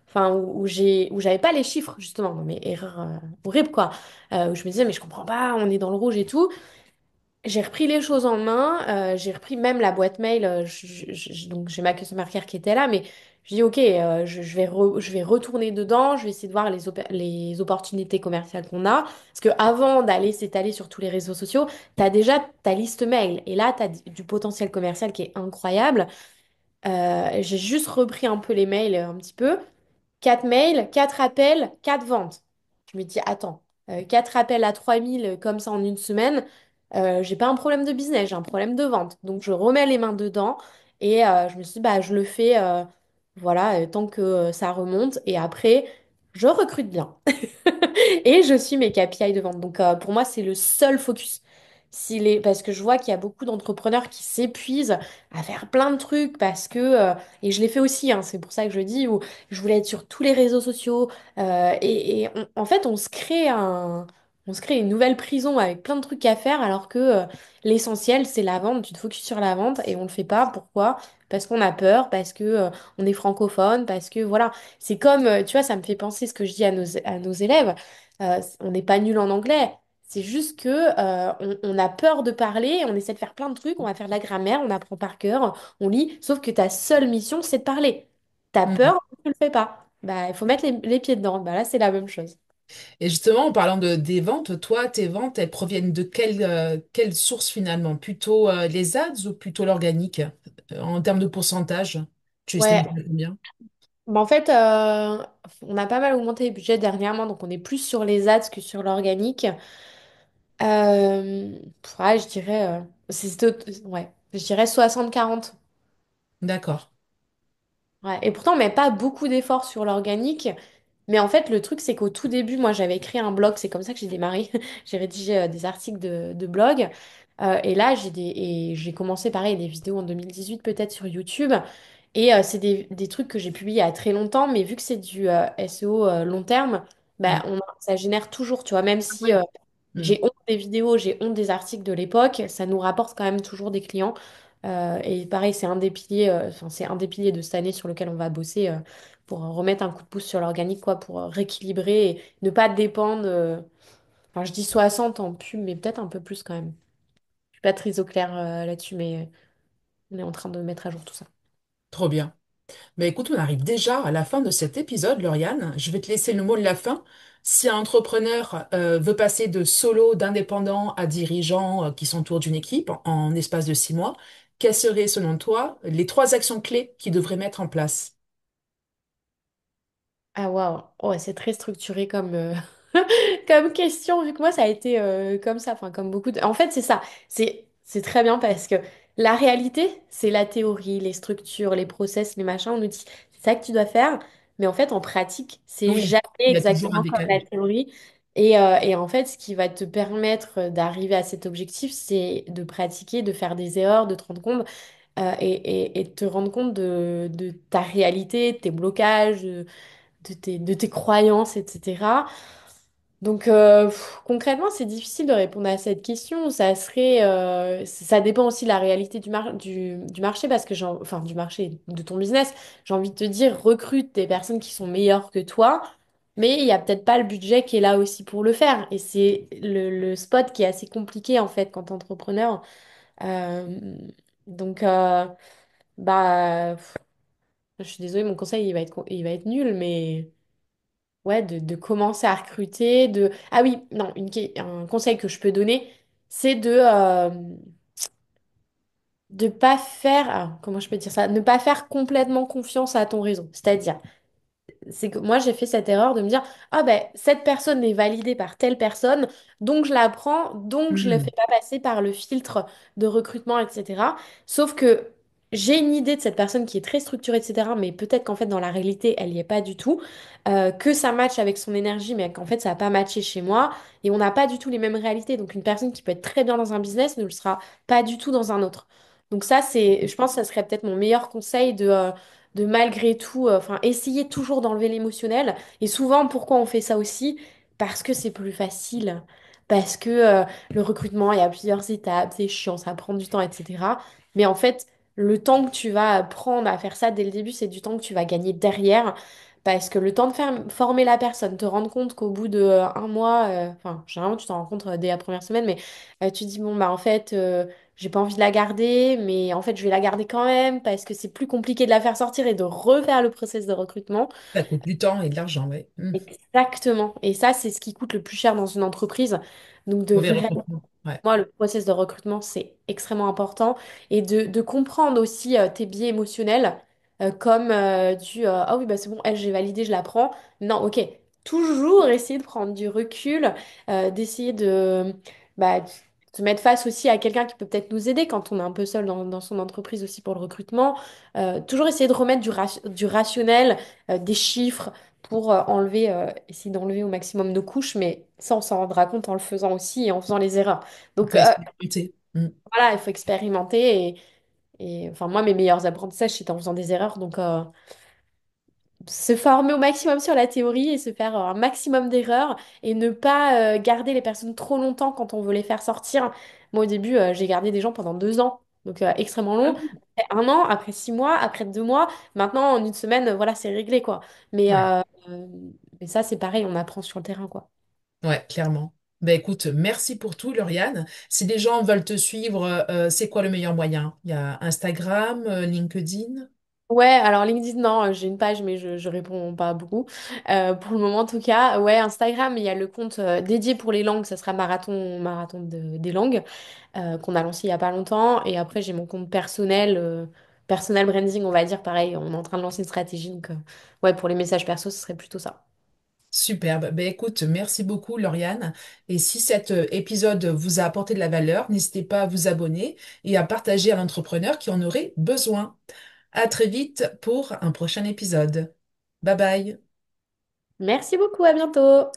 enfin, où j'avais pas les chiffres, justement. Non, mais erreur horrible, quoi. Où je me disais, mais je comprends pas, on est dans le rouge et tout. J'ai repris les choses en main, j'ai repris même la boîte mail, donc j'ai ma customer care qui était là, mais je dis ok, je vais retourner dedans, je vais essayer de voir les opportunités commerciales qu'on a, parce que avant d'aller s'étaler sur tous les réseaux sociaux, tu as déjà ta liste mail, et là tu as du potentiel commercial qui est incroyable. J'ai juste repris un peu les mails un petit peu. 4 mails, 4 appels, 4 ventes. Je me dis, attends, 4 appels à 3000 comme ça en une semaine, j'ai pas un problème de business, j'ai un problème de vente. Donc je remets les mains dedans et je me suis dit, bah, je le fais voilà, tant que ça remonte. Et après, je recrute bien. Et je suis mes KPI de vente. Donc pour moi, c'est le seul focus. Parce que je vois qu'il y a beaucoup d'entrepreneurs qui s'épuisent à faire plein de trucs parce que, et je l'ai fait aussi, hein, c'est pour ça que je dis, où je voulais être sur tous les réseaux sociaux. En fait, on se crée une nouvelle prison avec plein de trucs à faire alors que l'essentiel, c'est la vente. Tu te focuses sur la vente et on le fait pas. Pourquoi? Parce qu'on a peur, parce que on est francophone, parce que voilà. C'est comme, tu vois, ça me fait penser ce que je dis à nos élèves. On n'est pas nul en anglais. C'est juste que on a peur de parler, on essaie de faire plein de trucs, on va faire de la grammaire, on apprend par cœur, on lit, sauf que ta seule mission, c'est de parler. T'as Mhm. peur, tu le fais pas. Bah, il faut mettre les pieds dedans. Bah, là, c'est la même chose. Et justement, en parlant des ventes, toi, tes ventes, elles proviennent de quelle source finalement? Plutôt les ads ou plutôt l'organique? En termes de pourcentage, tu estimes Ouais, à combien? bah, en fait, on a pas mal augmenté les budgets dernièrement, donc on est plus sur les ads que sur l'organique. Ouais, je dirais, ouais, je dirais 60-40. D'accord. Ouais. Et pourtant, on met pas beaucoup d'efforts sur l'organique. Mais en fait, le truc, c'est qu'au tout début, moi, j'avais écrit un blog. C'est comme ça que j'ai démarré. J'ai rédigé des articles de blog. Et là, j'ai commencé, pareil, des vidéos en 2018, peut-être sur YouTube. Et c'est des trucs que j'ai publiés il y a très longtemps. Mais vu que c'est du SEO long terme, bah, Mm. ça génère toujours, tu vois. Même si Oui. Mm. j'ai honte des vidéos, j'ai honte des articles de l'époque, ça nous rapporte quand même toujours des clients. Et pareil, c'est un des piliers, enfin, c'est un des piliers de cette année sur lequel on va bosser pour remettre un coup de pouce sur l'organique, quoi, pour rééquilibrer et ne pas dépendre. Enfin, je dis 60 en pub, mais peut-être un peu plus quand même. Je suis pas très au clair là-dessus, mais on est en train de mettre à jour tout ça. Trop bien. Mais écoute, on arrive déjà à la fin de cet épisode, Lauriane. Je vais te laisser le mot de la fin. Si un entrepreneur veut passer de solo, d'indépendant à dirigeant qui s'entoure d'une équipe en espace de 6 mois, quelles seraient, selon toi, les 3 actions clés qu'il devrait mettre en place? Ah waouh, ouais, c'est très structuré comme, comme question, vu que moi ça a été comme ça, enfin comme beaucoup de... En fait c'est ça, c'est très bien parce que la réalité c'est la théorie, les structures, les process, les machins, on nous dit c'est ça que tu dois faire, Mais en fait, en pratique, c'est Oui, jamais il y a toujours un exactement comme la décalage. théorie. Et en fait, ce qui va te permettre d'arriver à cet objectif, c'est de pratiquer, de faire des erreurs, de te rendre compte et de te rendre compte de ta réalité, de tes blocages, de tes croyances, etc. Donc concrètement, c'est difficile de répondre à cette question. Ça dépend aussi de la réalité du marché parce que enfin du marché de ton business. J'ai envie de te dire, recrute des personnes qui sont meilleures que toi, mais il y a peut-être pas le budget qui est là aussi pour le faire. Et c'est le spot qui est assez compliqué en fait quand t'es entrepreneur. Euh, donc pff, je suis désolée, mon conseil il va être nul, mais ouais, de commencer à recruter, de... Ah oui, non, un conseil que je peux donner, c'est de pas faire... ah, comment je peux dire ça? Ne pas faire complètement confiance à ton réseau. C'est-à-dire, c'est que moi j'ai fait cette erreur de me dire ah ben cette personne est validée par telle personne donc je la prends donc je ne le fais Hmm. pas passer par le filtre de recrutement etc. Sauf que j'ai une idée de cette personne qui est très structurée etc. mais peut-être qu'en fait dans la réalité elle n'y est pas du tout. Que ça matche avec son énergie mais qu'en fait ça n'a pas matché chez moi et on n'a pas du tout les mêmes réalités donc une personne qui peut être très bien dans un business ne le sera pas du tout dans un autre. Donc ça c'est je pense que ça serait peut-être mon meilleur conseil de malgré tout, enfin, essayer toujours d'enlever l'émotionnel. Et souvent, pourquoi on fait ça aussi? Parce que c'est plus facile. Parce que le recrutement, il y a plusieurs étapes, c'est chiant, ça prend du temps, etc. Mais en fait, le temps que tu vas prendre à faire ça dès le début, c'est du temps que tu vas gagner derrière. Parce que le temps de faire former la personne, te rendre compte qu'au bout de un mois, enfin, généralement, tu t'en rends compte dès la première semaine, mais tu dis, bon, bah, en fait, j'ai pas envie de la garder, mais en fait, je vais la garder quand même parce que c'est plus compliqué de la faire sortir et de refaire le process de recrutement. Ça coûte du temps et de l'argent, oui. Hmm. Exactement. Et ça, c'est ce qui coûte le plus cher dans une entreprise. Donc, de Pour les vraiment, recrutements. Ouais. moi, le process de recrutement, c'est extrêmement important. Et de comprendre aussi tes biais émotionnels, comme ah oui, bah c'est bon, elle, j'ai validé, je la prends. Non, ok. Toujours essayer de prendre du recul, d'essayer de se mettre face aussi à quelqu'un qui peut peut-être nous aider quand on est un peu seul dans son entreprise aussi pour le recrutement. Toujours essayer de remettre du rationnel, des chiffres pour essayer d'enlever au maximum nos couches, mais ça, on s'en rendra compte en le faisant aussi et en faisant les erreurs. Il Donc faut expérimenter. Hmm. voilà, il faut expérimenter enfin, moi, mes meilleurs apprentissages, c'était en faisant des erreurs. Donc, se former au maximum sur la théorie et se faire un maximum d'erreurs et ne pas garder les personnes trop longtemps quand on veut les faire sortir. Moi, au début, j'ai gardé des gens pendant 2 ans, donc extrêmement Ah long. oui. Après 1 an, après 6 mois, après 2 mois. Maintenant, en une semaine, voilà, c'est réglé, quoi. Mais, Ouais. euh, euh, mais ça, c'est pareil, on apprend sur le terrain, quoi. Ouais, clairement. Ben écoute, merci pour tout, Lauriane. Si les gens veulent te suivre, c'est quoi le meilleur moyen? Il y a Instagram, LinkedIn. Ouais, alors LinkedIn, non, j'ai une page, mais je réponds pas beaucoup. Pour le moment, en tout cas, ouais, Instagram, il y a le compte dédié pour les langues, ça sera Marathon des langues, qu'on a lancé il y a pas longtemps. Et après, j'ai mon compte personnel, personnel branding, on va dire, pareil, on est en train de lancer une stratégie. Donc, ouais, pour les messages perso, ce serait plutôt ça. Superbe. Ben écoute, merci beaucoup, Lauriane. Et si cet épisode vous a apporté de la valeur, n'hésitez pas à vous abonner et à partager à l'entrepreneur qui en aurait besoin. À très vite pour un prochain épisode. Bye bye. Merci beaucoup, à bientôt!